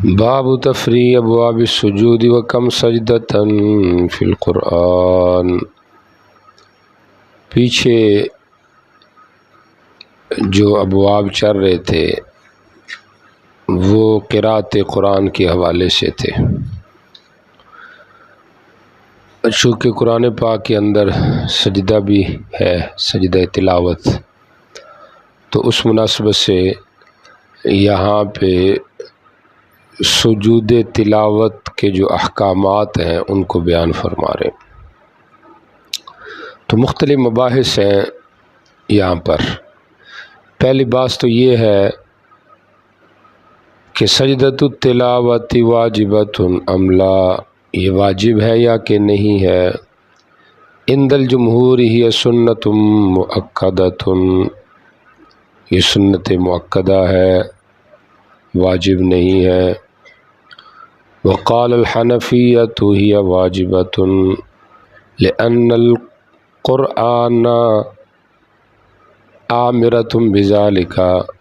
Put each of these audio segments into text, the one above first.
باب تفریع ابواب السجود و کم سجدتاً فی القرآن۔ پیچھے جو ابواب چل رہے تھے وہ قرأت قرآن کے حوالے سے تھے، چونکہ قرآن پاک کے اندر سجدہ بھی ہے، سجدہ تلاوت، تو اس مناسبت سے یہاں پہ سجود تلاوت کے جو احکامات ہیں ان کو بیان فرما رہے ہیں۔ تو مختلف مباحث ہیں یہاں پر۔ پہلی بات تو یہ ہے کہ سجدۃ التلاوت واجبۃ ام لا، یہ واجب ہے یا کہ نہیں ہے۔ عند الجمہور ہی سنت مؤکدۃ، یہ سنت مؤکدہ ہے، واجب نہیں ہے۔ وقال الحنفیۃ ہی واجبۃ لأن القرآن آمرۃ بذلک،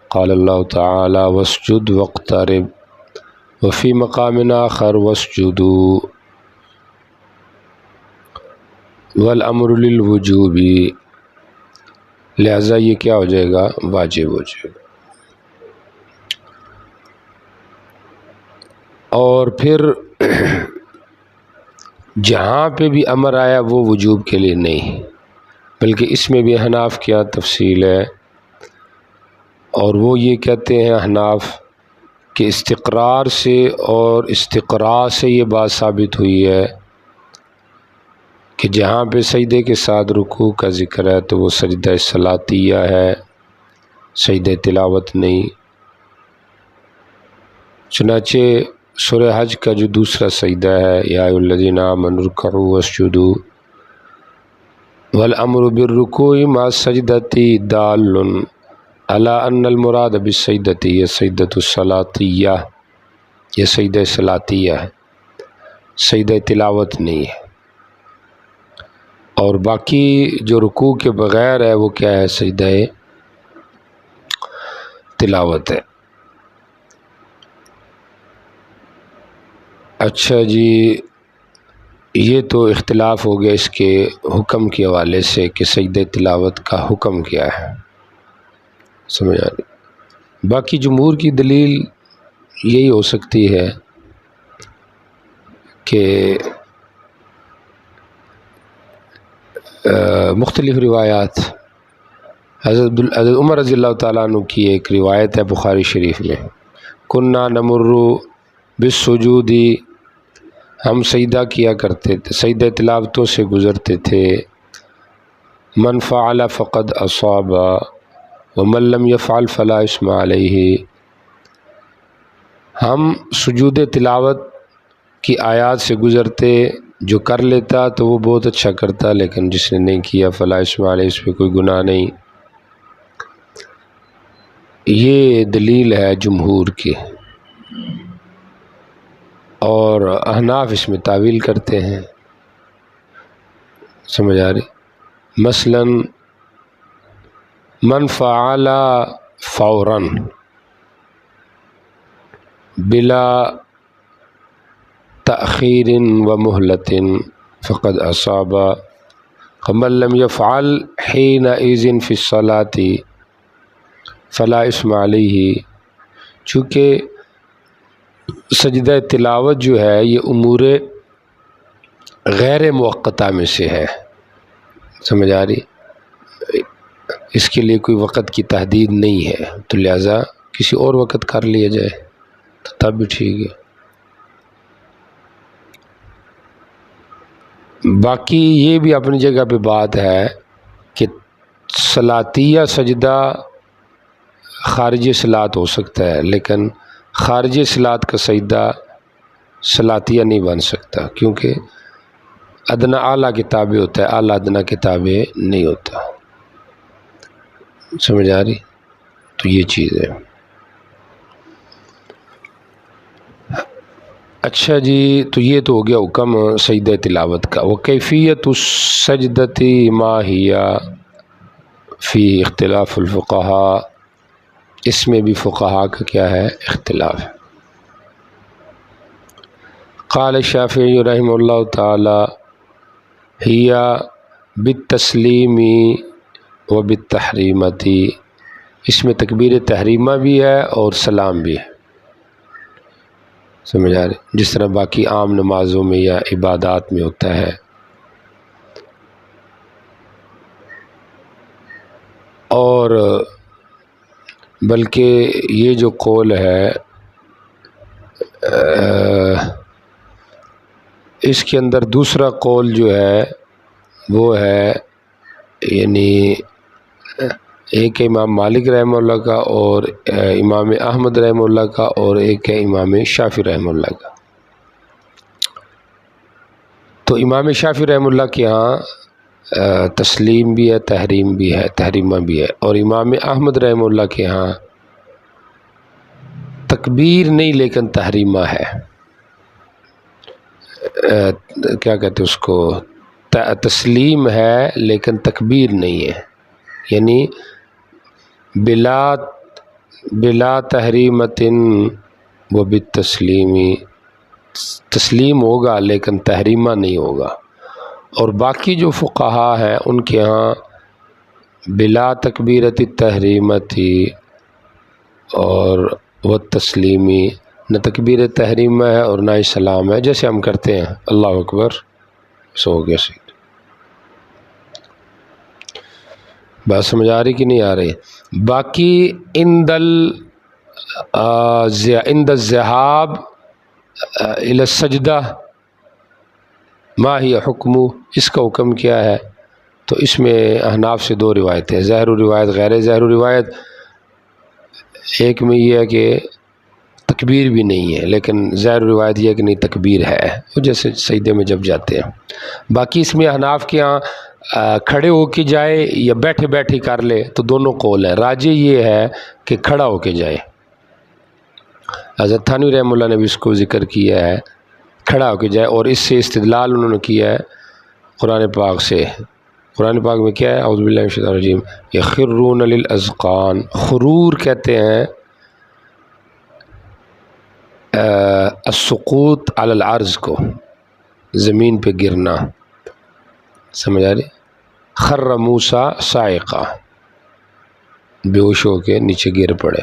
قال اللہ تعالی واسجد واقترب، وفی مقام آخر واسجدوا، والامر للوجوب، لہذا یہ کیا ہو جائے گا؟ واجب ہو جائے گا۔ اور پھر جہاں پہ بھی امر آیا وہ وجوب کے لیے نہیں، بلکہ اس میں بھی احناف کیا تفصیل ہے، اور وہ یہ کہتے ہیں احناف کہ استقرار سے اور استقراء سے یہ بات ثابت ہوئی ہے کہ جہاں پہ سجدے کے ساتھ رکوع کا ذکر ہے تو وہ سجدہ صلاتیہ ہے، سجدہ تلاوت نہیں۔ چنانچہ سورہ حج کا جو دوسرا سجدہ ہے، یا ایھا الذین آمنوا ارکعوا واسجدوا والامر بالرکوع مع السجدۃ دال علی ان المراد بالسجدۃ یہ سجدۃ الصلاتیہ، یہ سجدہ صلاتیہ ہے، سجدہ تلاوت نہیں ہے۔ اور باقی جو رکوع کے بغیر ہے وہ کیا ہے؟ سجدہ تلاوت ہے۔ اچھا جی، یہ تو اختلاف ہو گیا اس کے حکم کے حوالے سے کہ سجدہ تلاوت کا حکم کیا ہے، سمجھ آ رہی؟ باقی جمہور کی دلیل یہی ہو سکتی ہے کہ مختلف روایات، حضرت عمر رضی اللہ تعالیٰ عنہ کی ایک روایت ہے بخاری شریف میں، کننا نمر بالسجود، ہم سجدہ کیا کرتے تھے، سجدہ تلاوتوں سے گزرتے تھے، من فعل فقد اصاب ومن لم يفعل فلا اثم علیہ، ہم سجود تلاوت کی آیات سے گزرتے، جو کر لیتا تو وہ بہت اچھا کرتا، لیکن جس نے نہیں کیا فلا اثم علیہ، اس پہ کوئی گناہ نہیں۔ یہ دلیل ہے جمہور کی، اور احناف اس میں تعویل کرتے ہیں، سمجھ آ رہی؟ مثلا من فعل فوراً بلا تأخیر و مہلت فقد اصاب، ومن لم يفعل حینئذ فی الصلاۃ فلا اثم علیہ، چونکہ سجدہ تلاوت جو ہے یہ امور غیر موقتہ میں سے ہے، سمجھ آ رہی؟ اس کے لیے کوئی وقت کی تحدید نہیں ہے، تو لہٰذا کسی اور وقت کر لیا جائے تو تب بھی ٹھیک ہے۔ باقی یہ بھی اپنی جگہ پہ بات ہے کہ صلاتیہ سجدہ خارج صلات ہو سکتا ہے، لیکن خارج صلات کا سجدہ صلاتیہ نہیں بن سکتا، کیونکہ ادنا اعلیٰ کے تابع ہوتا ہے، اعلیٰ ادنا کے تابع نہیں ہوتا، سمجھ آ رہی؟ تو یہ چیز ہے۔ اچھا جی، تو یہ تو ہو گیا حکم سجدہ تلاوت کا۔ وکیفیت السجدۃ ما ہی فی اختلاف الفقہاء، اس میں بھی فقہاء کا کیا ہے؟ اختلاف ہے۔ قال الشافعی رحمہ اللہ تعالی ہی بالتسلیم و بالتحریمتی، اس میں تکبیر تحریمہ بھی ہے اور سلام بھی ہے، سمجھ آ رہے، جس طرح باقی عام نمازوں میں یا عبادات میں ہوتا ہے۔ اور بلکہ یہ جو قول ہے اس کے اندر دوسرا قول جو ہے وہ ہے، یعنی ایک ہے امام مالک رحمہ اللہ کا اور امام احمد رحمہ اللہ کا، اور ایک ہے امام شافعی رحمہ اللہ کا۔ تو امام شافعی رحمہ اللہ کے ہاں تسلیم بھی ہے، تحریم بھی ہے، تحریمہ بھی ہے، اور امام احمد رحمہ اللہ کے ہاں تکبیر نہیں لیکن تحریمہ ہے، کیا کہتے اس کو، تسلیم ہے لیکن تکبیر نہیں ہے، یعنی بلا تحریمت و بالتسلیمی، تسلیم ہوگا لیکن تحریمہ نہیں ہوگا۔ اور باقی جو فقہا ہیں ان کے ہاں بلا تکبیرت التحریمتی اور و تسلیمی، نہ تکبیر تحریمہ ہے اور نہ ہی سلام ہے، جیسے ہم کرتے ہیں اللہ اکبر، سو گیا سی۔ بات سمجھ آ رہی کہ نہیں آ رہی؟ باقی عند الذهاب الى السجدہ ما ہی حکم، اس کا حکم کیا ہے؟ تو اس میں احناف سے دو روایتیں، ظاہر روایت، غیر ظاہر روایت۔ ایک میں یہ ہے کہ تکبیر بھی نہیں ہے، لیکن ظاہر روایت یہ ہے کہ نہیں تکبیر ہے، وہ جیسے سجدے میں جب جاتے ہیں۔ باقی اس میں احناف کے ہاں کھڑے ہو کے جائے یا بیٹھے بیٹھے کر لے، تو دونوں قول ہے۔ راجح یہ ہے کہ کھڑا ہو کے جائے، حضرت تھانوی رحمہ اللہ نے بھی اس کو ذکر کیا ہے، کھڑا ہو کے جائے، اور اس سے استدلال انہوں نے کیا ہے قرآن پاک سے۔ قرآن پاک میں کیا ہے؟ اعوذ باللہ من الشیطان الرجیم، یخرون للاذقان، خرور کہتے ہیں السقوط علی الارض کو، زمین پہ گرنا، سمجھ آ رہی؟ خر موسیٰ صاعقہ، بے ہوش ہو کے نیچے گر پڑے۔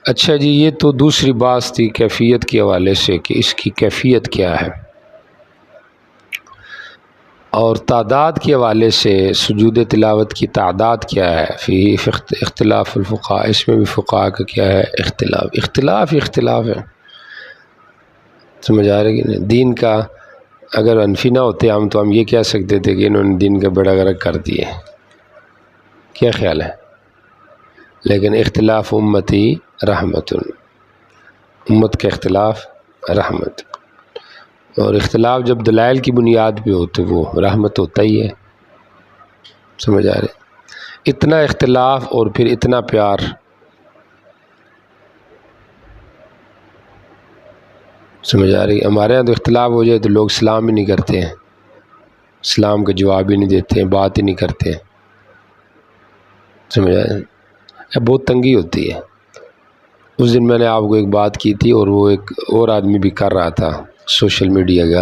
اچھا جی، یہ تو دوسری بات تھی کیفیت کے حوالے سے کہ اس کی کیفیت کیا ہے، اور تعداد کے حوالے سے سجود تلاوت کی تعداد کیا ہے، فی اختلاف الفقہاء، اس میں بھی فقہاء کا کیا ہے؟ اختلاف ہے، سمجھ آ رہی کہ نہیں؟ دین کا اگر انفی نہ ہوتے ہم تو ہم یہ کہہ سکتے تھے کہ انہوں نے دین کا بیڑا غرق کر دیے، کیا خیال ہے؟ لیکن اختلاف امتی رحمت، امت کا اختلاف رحمت، اور اختلاف جب دلائل کی بنیاد پہ ہو تو وہ رحمت ہوتا ہی ہے، سمجھ آ رہے؟ اتنا اختلاف اور پھر اتنا پیار، سمجھ آ رہی؟ ہمارے یہاں تو اختلاف ہو جائے تو لوگ سلام ہی نہیں کرتے ہیں، سلام کا جواب ہی نہیں دیتے ہیں، بات ہی نہیں کرتے ہیں، سمجھ آ رہی؟ بہت تنگی ہوتی ہے۔ اس دن میں نے آپ کو ایک بات کی تھی، اور وہ ایک اور آدمی بھی کر رہا تھا سوشل میڈیا کا،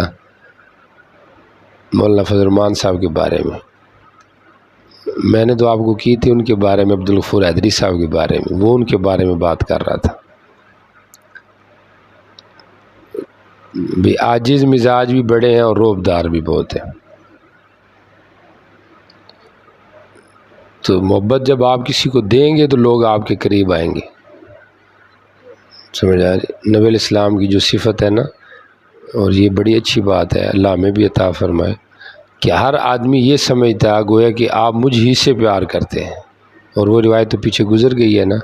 مولانا فضل الرحمان صاحب کے بارے میں نے تو آپ کو کی تھی ان کے بارے میں، عبدالغفور حیدری صاحب کے بارے میں، وہ ان کے بارے میں بات کر رہا تھا۔ بھی عاجز مزاج بھی بڑے ہیں اور روبدار بھی بہت ہیں، تو محبت جب آپ کسی کو دیں گے تو لوگ آپ کے قریب آئیں گے، سمجھ آ رہی؟ نبی علیہ السلام کی جو صفت ہے نا، اور یہ بڑی اچھی بات ہے، اللہ میں بھی عطا فرمائے کہ ہر آدمی یہ سمجھتا گویا کہ آپ مجھ ہی سے پیار کرتے ہیں، اور وہ روایت تو پیچھے گزر گئی ہے نا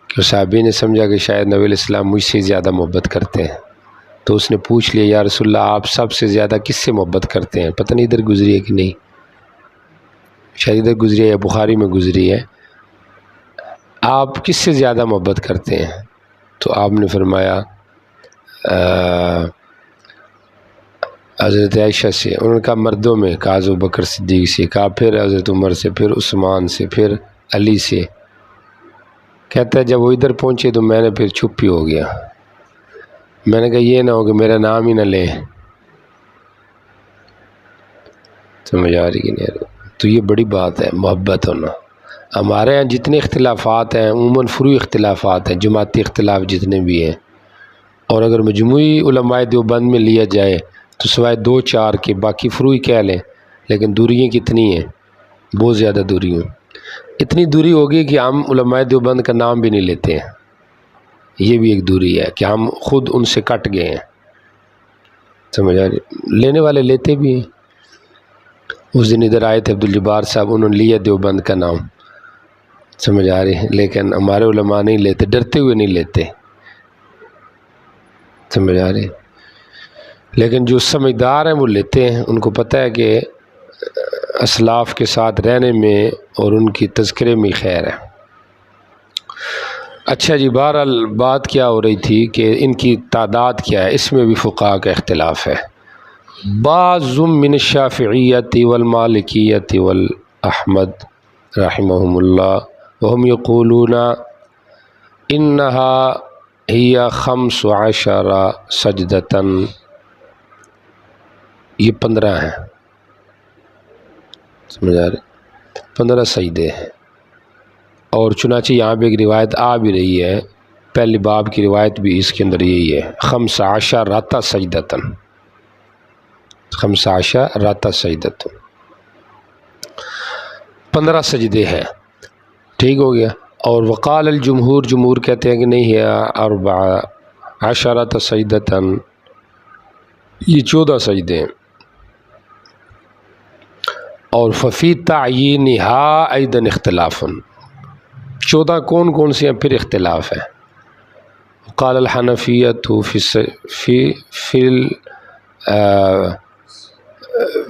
کہ صحابی نے سمجھا کہ شاید نبی علیہ السلام مجھ سے زیادہ محبت کرتے ہیں، تو اس نے پوچھ لیا یا رسول اللہ آپ سب سے زیادہ کس سے محبت کرتے ہیں؟ پتہ نہیں ادھر گزری ہے کہ نہیں، شاید ادھر گزری ہے یا بخاری میں گزری ہے، آپ کس سے زیادہ محبت کرتے ہیں؟ تو آپ نے فرمایا حضرت عائشہ سے، انہوں نے کہا مردوں میں، کہا ابو بکر صدیق سے، کہا پھر حضرت عمر سے، پھر عثمان سے، پھر علی سے، کہتا ہے جب وہ ادھر پہنچے تو میں نے پھر چپ ہی ہو گیا، میں نے کہا یہ نہ ہو کہ میرا نام ہی نہ لیں، سمجھ آ رہی کہ نہیں؟ تو یہ بڑی بات ہے محبت ہونا۔ ہمارے ہاں جتنے اختلافات ہیں عموماً فروعی اختلافات ہیں، جماعتی اختلاف جتنے بھی ہیں، اور اگر مجموعی علماء دیوبند میں لیا جائے تو سوائے 2-4 کے باقی فروعی کہہ لیں، لیکن دوریاں کتنی ہیں، بہت زیادہ دوری ہیں، اتنی دوری ہوگی کہ ہم علماء دیوبند کا نام بھی نہیں لیتے ہیں، یہ بھی ایک دوری ہے کہ ہم خود ان سے کٹ گئے ہیں، سمجھ آ رہی؟ لینے والے لیتے بھی ہیں۔ اس دن ادھر آئے تھے عبدالجبار صاحب، انہوں نے لیا دیوبند کا نام، سمجھ آ رہی ہے، لیکن ہمارے علماء نہیں لیتے، ڈرتے ہوئے نہیں لیتے، سمجھ آ رہی ہے۔ لیکن جو سمجھدار ہیں وہ لیتے ہیں، ان کو پتہ ہے کہ اسلاف کے ساتھ رہنے میں اور ان کی تذکرے میں خیر ہے۔ اچھا جی، بہرحال بات کیا ہو رہی تھی کہ ان کی تعداد کیا ہے، اس میں بھی فقہاء کا اختلاف ہے۔ بعض من الشافعیت والمالکیت والاحمد رحمهم اللہ وهم یقولون انها ہی 15 سجدۃ، یہ 15 ہیں، سمجھ آ رہے، 15 سجدے ہیں، اور چنانچہ یہاں پہ ایک روایت آ بھی رہی ہے، پہلی باب کی روایت بھی اس کے اندر یہی ہے، 15 سجدۃ، 15 سجدۃ، 15 سجدے ہیں، ٹھیک ہو گیا۔ اور وقال الجمہور، جمہور کہتے ہیں کہ نہیں ہے 14 سجدۃ، یہ 14 سجدے ہیں۔ اور ففی تعیینھا ایضا اختلاف، 14 کون کون سے ہیں پھر اختلاف ہے۔ قال الحنفیۃ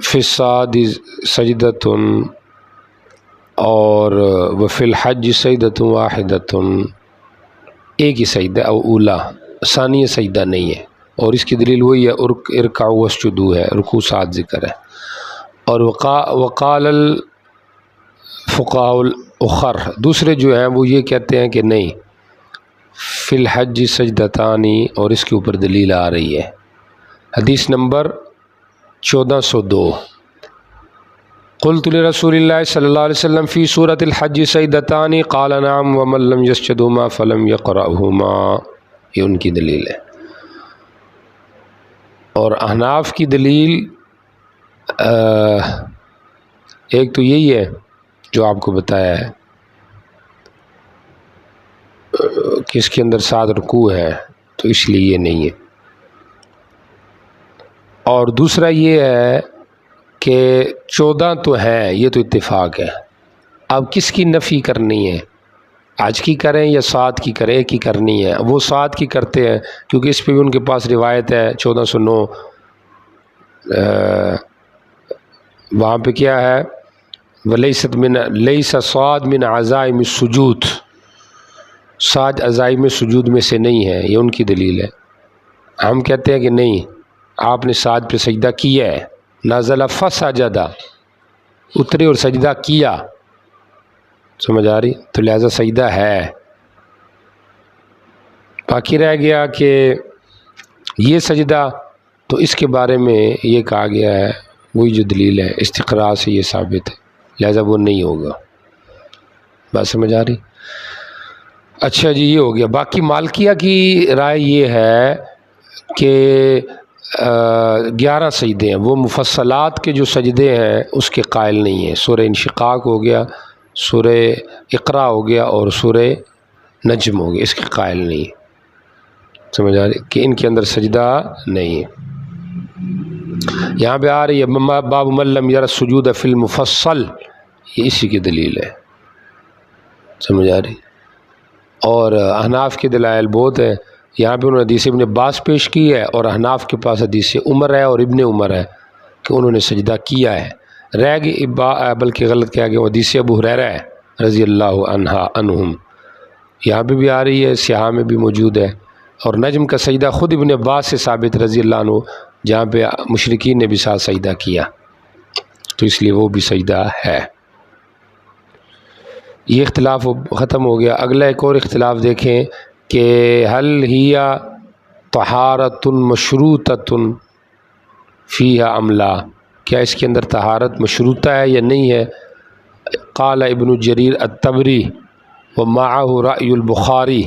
فی الصاد سجدۃ، اور وفی الحج سجدۃ واحدۃ، ایک ہی سجدہ او اولا، ثانیہ سجدہ نہیں ہے، اور اس کی دلیل وہی ہے ارکعوا واسجدوا ہے، رکوع ساتھ ذکر ہے۔ اور وقال الفقهاء الاخر، دوسرے جو ہیں وہ یہ کہتے ہیں کہ نہیں، فی الحج سجدتان، اور اس کے اوپر دلیل آ رہی ہے، حدیث نمبر 1402، قلت لرسول اللہ صلی اللہ علیہ وسلم فی سورۃ الحج سجدتان قال نعم ومن لم یسجدهما فلم یقرأهما، یہ ان کی دلیل ہے۔ اور احناف کی دلیل ایک تو یہی ہے جو آپ کو بتایا ہے کہ اس کے اندر 7 رکوع ہے، تو اس لیے یہ نہیں ہے، اور دوسرا یہ ہے کہ 14 تو ہیں، یہ تو اتفاق ہے، اب کس کی نفی کرنی ہے، آج کی کریں یا 7 کی کریں، ایک کی کرنی ہے، وہ 7 کی کرتے ہیں کیونکہ اس پہ بھی ان کے پاس روایت ہے 1409، وہاں پہ کیا ہے، ولیست من لیس صاد من عزائم السجود، 7 عزائم سجود میں سے نہیں ہے، یہ ان کی دلیل ہے۔ ہم کہتے ہیں کہ نہیں، آپ نے 7 پہ سجدہ کیا ہے، نازل فسجدہ، اترے اور سجدہ کیا، سمجھ آ رہی، تو لہذا سجدہ ہے۔ باقی رہ گیا کہ یہ سجدہ، تو اس کے بارے میں یہ کہا گیا ہے، وہی جو دلیل ہے استقراء سے یہ ثابت ہے، لہذا وہ نہیں ہوگا، بات سمجھ آ رہی۔ اچھا جی، یہ ہو گیا۔ باقی مالکیہ کی رائے یہ ہے کہ 11 سجدے ہیں، وہ مفصلات کے جو سجدے ہیں اس کے قائل نہیں ہیں، سورہ انشقاق ہو گیا، سورہ اقرا ہو گیا، اور سورہ نجم ہو گیا، اس کے قائل نہیں، سمجھ آ رہی کہ ان کے اندر سجدہ نہیں ہے۔ یہاں پہ آ رہی ہے باب من لم یر السجود فی المفصل، یہ اسی کی دلیل ہے، سمجھ آ رہی۔ اور احناف کے دلائل بہت ہیں، یہاں پہ انہوں نے حدیث ابن عباس پیش کی ہے، اور احناف کے پاس حدیث عمر ہے اور ابن عمر ہے کہ انہوں نے سجدہ کیا ہے، رہ گئی بلکہ غلط کیا گیا، حدیث ابو ہریرہ ہے رضی اللہ عنہم، یہاں پہ بھی آ رہی ہے، سیاح میں بھی موجود ہے، اور نجم کا سجدہ خود ابن عباس سے ثابت رضی اللہ عنہ، جہاں پہ مشرکین نے بھی ساتھ سجدہ کیا، تو اس لیے وہ بھی سجدہ ہے۔ یہ اختلاف ختم ہو گیا۔ اگلا ایک اور اختلاف دیکھیں کہ حل ہی طہارت مشروطۃ فیہا ام لا، کیا اس کے اندر طہارت مشروطہ ہے یا نہیں ہے؟ قال ابن جریر الطبری ومعه رأی البخاری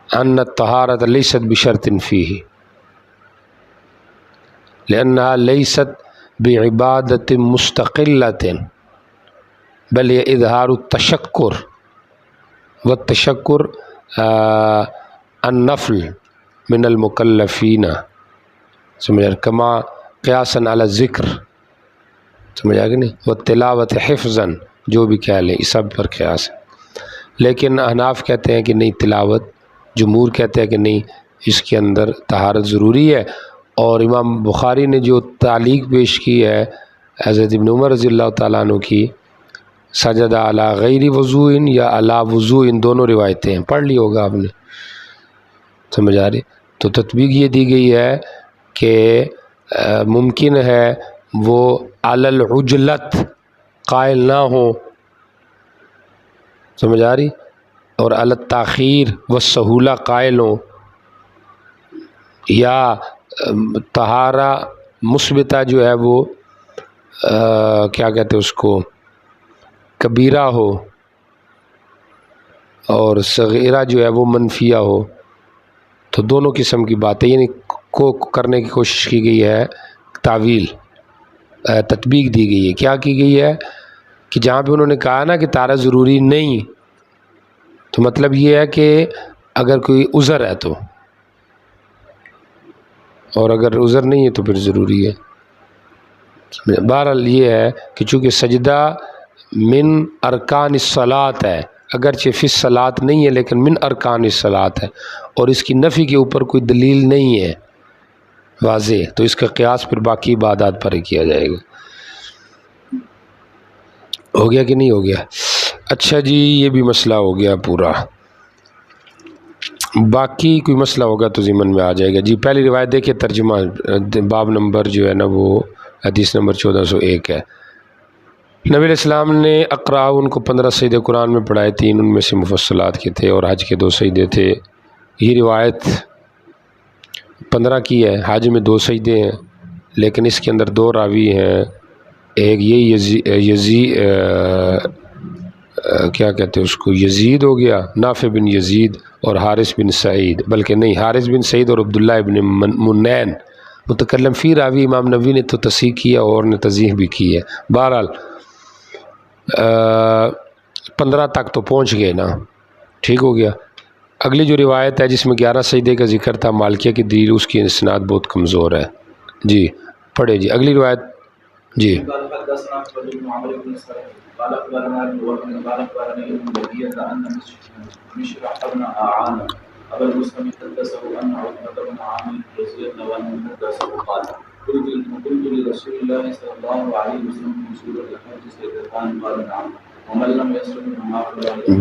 ان الطہارت لیست بشرط فیہ لأنها لیست بعبادت مستقلۃ بل یہ اظہار التشکر والتشکر النفل من المکلفین، سمجھا، کما قیاسا علی الذکر، سمجھا کہ نہیں، والتلاوت حفظا، جو بھی کہہ لیں اس سب پر قیاس ہے۔ لیکن احناف کہتے ہیں کہ نہیں تلاوت، جمہور کہتے ہیں کہ نہیں اس کے اندر طہارت ضروری ہے۔ اور امام بخاری نے جو تعلیق پیش کی ہے حضرت ابن عمر رضی اللہ تعالیٰ عنہ کی، سجد علی غیر وضوء یا علی وضوء، دونوں روایتیں ہیں، پڑھ لی ہوگا آپ نے، سمجھ آ رہی؟ تو تطبیق یہ دی گئی ہے کہ ممکن ہے وہ علی العجلت قائل نہ ہوں، سمجھ آ رہی، اور علی التاخیر والسہولہ قائل ہوں، یا طہارہ مثبتہ جو ہے وہ کیا کہتے ہیں اس کو، کبیرہ ہو، اور صغیرہ جو ہے وہ منفیہ ہو۔ تو دونوں قسم کی باتیں یعنی کو کرنے کی کوشش کی گئی ہے، تعویل تطبیق دی گئی ہے۔ کیا کی گئی ہے کہ جہاں پہ انہوں نے کہا نا کہ طہارت ضروری نہیں، تو مطلب یہ ہے کہ اگر کوئی عذر ہے تو، اور اگر عذر نہیں ہے تو پھر ضروری ہے۔ بہرحال یہ ہے کہ چونکہ سجدہ من ارکان الصلاۃ ہے، اگرچہ فی الصلاۃ نہیں ہے لیکن من ارکان الصلاۃ ہے، اور اس کی نفی کے اوپر کوئی دلیل نہیں ہے واضح، تو اس کا قیاس پھر باقی عبادات پر ہی کیا جائے گا۔ ہو گیا کہ نہیں ہو گیا؟ اچھا جی، یہ بھی مسئلہ ہو گیا پورا، باقی کوئی مسئلہ ہوگا تو ضمن میں آ جائے گا۔ جی پہلی روایت دیکھیں، ترجمہ باب نمبر جو ہے نا وہ حدیث نمبر 1401 ہے۔ نبی علیہ السلام نے اقرا ان کو 15 سجدے قرآن میں پڑھائے، 3 ان میں سے مفصلات کے تھے اور حج کے 2 سجدے تھے۔ یہ روایت 15 کی ہے، حج میں 2 سجدے ہیں، لیکن اس کے اندر 2 راوی ہیں، ایک یہ کیا کہتے ہیں اس کو، یزید ہو گیا، نافع بن یزید، اور حارث بن سعید، بلکہ نہیں، حارث بن سعید اور عبداللہ ابن منین۔ متکلم فی راوی امام نووی نے تو تصحیح کیا اور نے تضعیف بھی کی ہے۔ بہرحال 15 تک تو پہنچ گئے نا، ٹھیک ہو گیا۔ اگلی جو روایت ہے جس میں 11 سجدے کا ذکر تھا، مالکیہ کی دلیل اس کی اسناد بہت کمزور ہے۔ جی پڑھے جی اگلی روایت۔ جی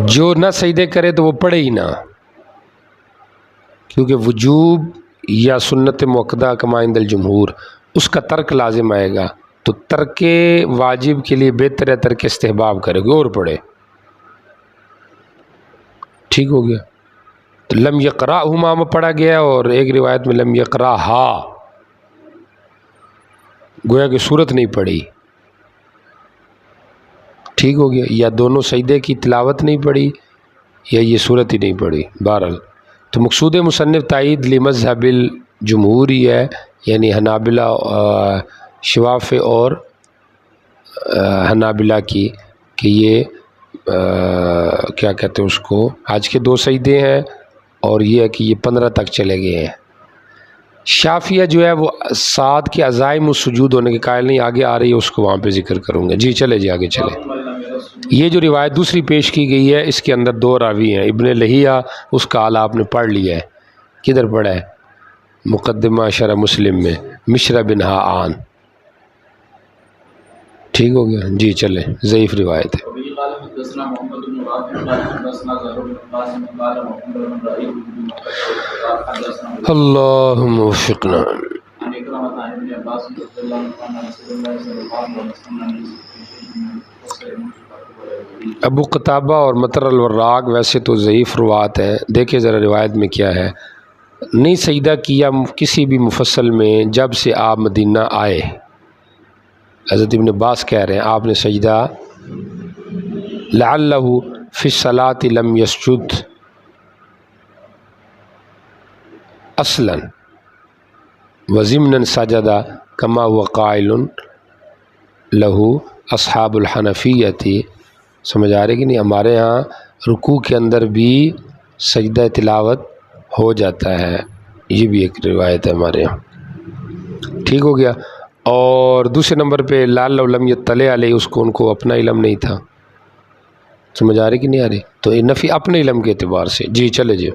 جو نہ سجدے کرے تو وہ پڑھے ہی نہ، کیونکہ وجوب یا سنت مؤکدہ کما عند الجمہور اس کا ترک لازم آئے گا، تو ترک واجب کے لیے بہتر ہے ترک استحباب کرے گا اور پڑھے، ٹھیک ہو گیا۔ تو لم یقرأہما میں پڑھا گیا، اور ایک روایت میں لم یقرأہا، گویا کہ سورت نہیں پڑھی، ٹھیک ہو گیا، یا دونوں سجدے کی تلاوت نہیں پڑھی یا یہ سورت ہی نہیں پڑھی۔ بہرحال تو مقصود مصنف تائید لمذہب الجمہور ہی ہے، یعنی حنابلہ، شوافع اور حنابلہ کی، کہ یہ کیا کہتے ہیں اس کو، حج کے 2 سجدے ہیں، اور یہ ہے کہ یہ 15 تک چلے گئے ہیں۔ شافعیہ جو ہے وہ 7 کے عزائم السجود ہونے کے قائل نہیں، آگے آ رہی ہے اس کو وہاں پہ ذکر کروں گا۔ جی چلے جی آگے چلے۔ یہ جو روایت دوسری پیش کی گئی ہے اس کے اندر 2 راوی ہیں، ابن لہیہ اس کا حال آپ نے پڑھ لیا ہے، کدھر پڑھا ہے؟ مقدمہ شرح مسلم میں، مشرہ بن ہاآن، ٹھیک ہو گیا۔ جی چلے، ضعیف روایت ہے۔ اللہم وفقنا۔ ابو قتابہ اور مطر الوراق ویسے تو ضعیف روات ہیں، دیکھیں ذرا روایت میں کیا ہے۔ نہیں سجدہ کیا کسی بھی مفصل میں جب سے آپ مدینہ آئے۔ حضرت ابن عباس کہہ رہے ہیں آپ نے سجدہ لعلہ فی الصلاۃ لم یسجد اصلا وضمنا سجدہ کما هو قائل لہو اصحاب الحنفیتی۔ سمجھ آ رہی کہ نہیں؟ ہمارے ہاں رکوع کے اندر بھی سجدہ تلاوت ہو جاتا ہے، یہ بھی ایک روایت ہے ہمارے ہاں۔ ٹھیک ہو گیا۔ اور دوسرے نمبر پہ لعلہ لم یطلع علیہ، اس کو ان کو اپنا علم نہیں تھا۔ سمجھ آ رہی کہ نہیں آ رہی؟ تو یہ نفی اپنے علم کے اعتبار سے۔ جی چلے جی۔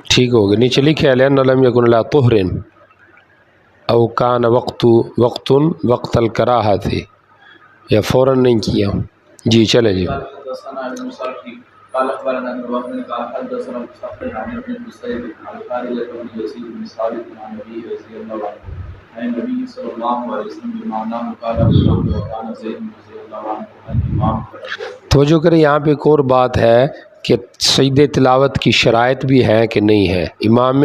ٹھیک ہو گیا۔ نیچے لکھے لأن لم یکن لا طہر او کان وقت الکراہۃ، یا فوراً نہیں کیا۔ جی چلے جی۔ قال اخبرنا ابن وهب قال حدثنا مصطفى عن ابن مسيب عن خالد بن يزيد بن ثابت عن النبي رضي الله عنه عن النبي صلى الله عليه وسلم بمعناه قال وكان زيد رضي الله عنه الامام۔ توجہ کریں، یہاں پہ ایک اور بات ہے کہ سجدہ تلاوت کی شرائط بھی ہے کہ نہیں ہے۔ امام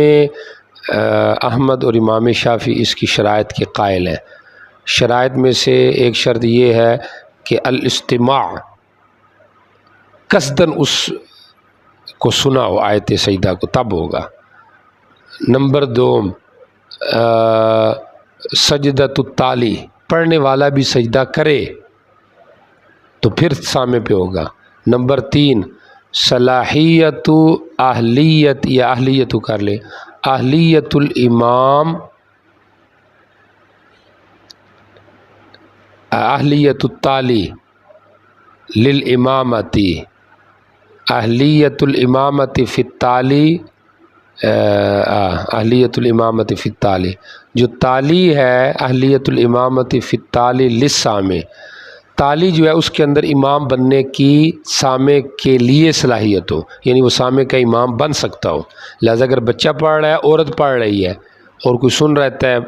احمد اور امام شافعی اس کی شرائط کے قائل ہیں۔ شرائط میں سے ایک شرط یہ ہے کہ الاستماع، قصداً اس کو سنا ہو آیت سجدہ کو، تب ہوگا۔ نمبر دو، سجدۃ التالی، پڑھنے والا بھی سجدہ کرے تو پھر سامع پہ ہوگا۔ نمبر تین، صلاحیت اہلیت، یا اہلیت کر لے، اہلیت الامام، اہلیت التالی للامامتی، اہلیت الامامتی فی التالی، اہلیت الامامتی فی التالی، جو تالی ہے اہلیت الامامتی فی التالی للسامع، تالی جو ہے اس کے اندر امام بننے کی سامع کے لیے صلاحیت ہو، یعنی وہ سامع کا امام بن سکتا ہو۔ لہذا اگر بچہ پڑھ رہا ہے، عورت پڑھ رہی ہے اور کوئی سن رہتا ہے،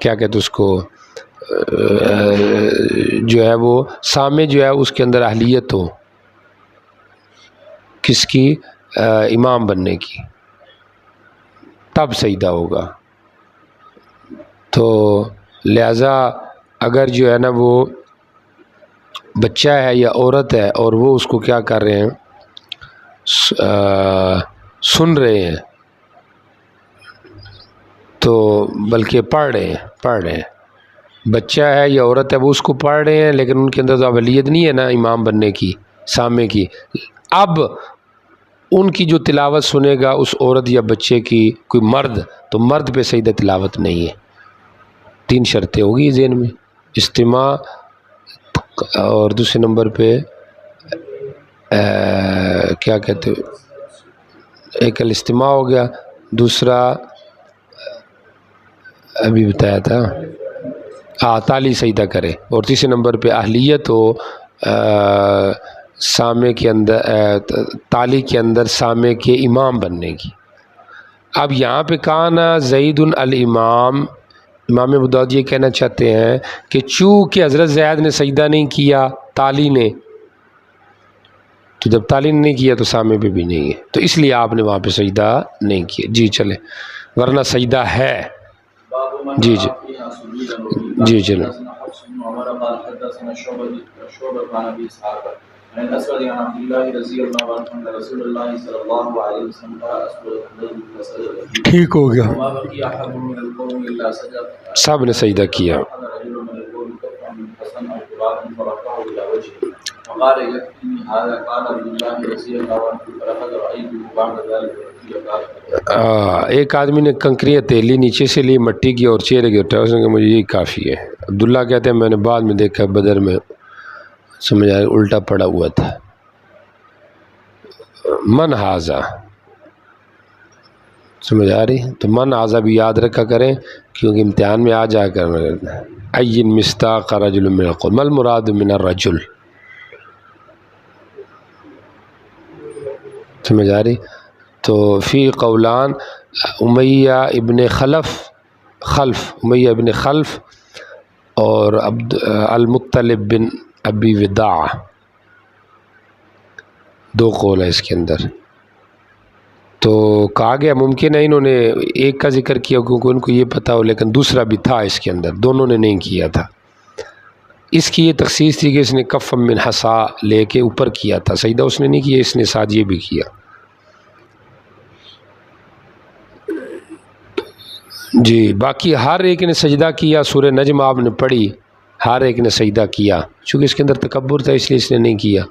کیا کہتے اس کو، جو ہے وہ سامع جو ہے اس کے اندر اہلیت ہو کس کی، امام بننے کی، تب سجدہ ہوگا۔ تو لہذا اگر جو ہے نا وہ بچہ ہے یا عورت ہے اور وہ اس کو کیا کر رہے ہیں، سن رہے ہیں، تو بلکہ پڑھ رہے ہیں، بچہ ہے یا عورت ہے وہ اس کو پڑھ رہے ہیں، لیکن ان کے اندر تو اہلیت نہیں ہے نا امام بننے کی، سامع کی۔ اب ان کی جو تلاوت سنے گا اس عورت یا بچے کی کوئی مرد، تو مرد پہ سجدہ تلاوت نہیں ہے۔ تین شرطیں ہوگی ذہن میں، استماع، اور دوسرے نمبر پہ کیا کہتے، ایک الاستماع ہو گیا، دوسرا ابھی بتایا تھا تالی سجدہ کرے، اور تیسرے نمبر پہ اہلیت ہو سامع کے اندر، تالی کے اندر سامع کے امام بننے کی۔ اب یہاں پہ کانا زید الامام، امام ابو داؤد یہ کہنا چاہتے ہیں کہ چونکہ حضرت زید نے سجدہ نہیں کیا تالی نے، تو جب تالی نے نہیں کیا تو سامع پہ بھی نہیں ہے، تو اس لیے آپ نے وہاں پہ سجدہ نہیں کیا۔ جی چلے، ورنہ سجدہ ہے۔ جی جی جی چلے۔ ٹھیک ہو گیا، سب نے سجدہ کیا۔ ایک آدمی نے کنکریاں تیلی نیچے سے لی، مٹی کی، اور چہرے کے اٹھا، اس نے کہا مجھے یہی کافی ہے۔ عبداللہ کہتے ہیں میں نے بعد میں دیکھا بدر میں، سمجھ آئے الٹا پڑا ہوا تھا۔ من ہاذا، سمجھ آ رہی؟ تو من ہاذا بھی یاد رکھا کریں، کیونکہ امتحان میں آ جا کر این مستاق رجل من القول، مل مراد من الرجل، سمجھ آ رہی؟ تو فی قولان امیہ ابن خلف اور المطلب بن ابی وداع، دو قول ہے اس کے اندر۔ تو کہا گیا ممکن ہے انہوں نے ایک کا ذکر کیا کیونکہ ان کو یہ پتہ ہو، لیکن دوسرا بھی تھا اس کے اندر، دونوں نے نہیں کیا تھا۔ اس کی یہ تخصیص تھی کہ اس نے کف من حصا لے کے اوپر کیا تھا، سجدہ اس نے نہیں کیا، اس نے ساتھ یہ بھی کیا۔ جی باقی ہر ایک نے سجدہ کیا، سورہ نجم آپ نے پڑھی، ہر ایک نے سجدہ کیا، چونکہ اس کے اندر تکبر تھا اس لیے اس نے نہیں کیا۔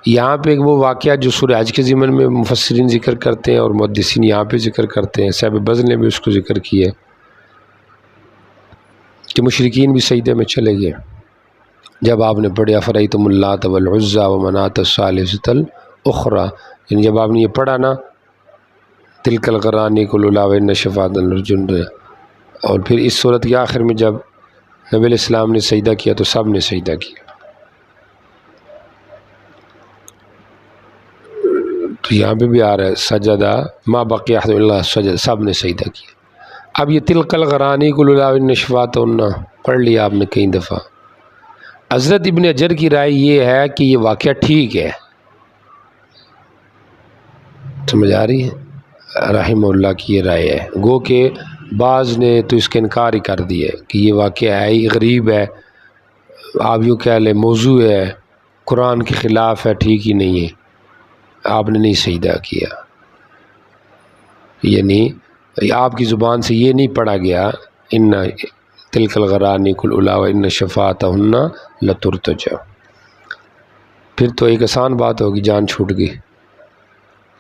یہاں پہ وہ واقعہ جو سورہ حج کے ضمن میں مفسرین ذکر کرتے ہیں اور محدثین یہاں پہ ذکر کرتے ہیں، صاحب بزل نے بھی اس کو ذکر کیا کہ مشرکین بھی سجدے میں چلے گئے جب آپ نے پڑھا افرأیتم اللات والعزی ومناۃ الثالثۃ الاخری، یعنی جب آپ نے یہ پڑھا نا تلک القرآن کل الا وان شفاعۃ الرجل، اور پھر اس صورت کے آخر میں جب نبی علیہ السلام نے سجدہ کیا تو سب نے سجدہ کیا۔ تو یہاں پہ بھی آ رہا ہے سجدہ ما بقی احد الا سجد، سب نے سجدہ کیا۔ اب یہ تلک القرآن کل الا وان شفاعۃ پڑھ لیا آپ نے کئی دفعہ۔ حضرت ابن اجر کی رائے یہ ہے کہ یہ واقعہ ٹھیک ہے، سمجھ آ رہی ہے، رحمہ اللہ کی یہ رائے ہے۔ گو کہ بعض نے تو اس کا انکار ہی کر دیا کہ یہ واقعہ ہے ہی غریب ہے، آپ یوں کہہ لیں موضوع ہے، قرآن کے خلاف ہے، ٹھیک ہی نہیں ہے، آپ نے نہیں سجدہ کیا، یعنی آپ کی زبان سے یہ نہیں پڑھا گیا ان تلک القرآن کل الا وان شفاعتہن لترتجى، پھر تو ایک آسان بات ہوگی، جان چھوٹ گئی۔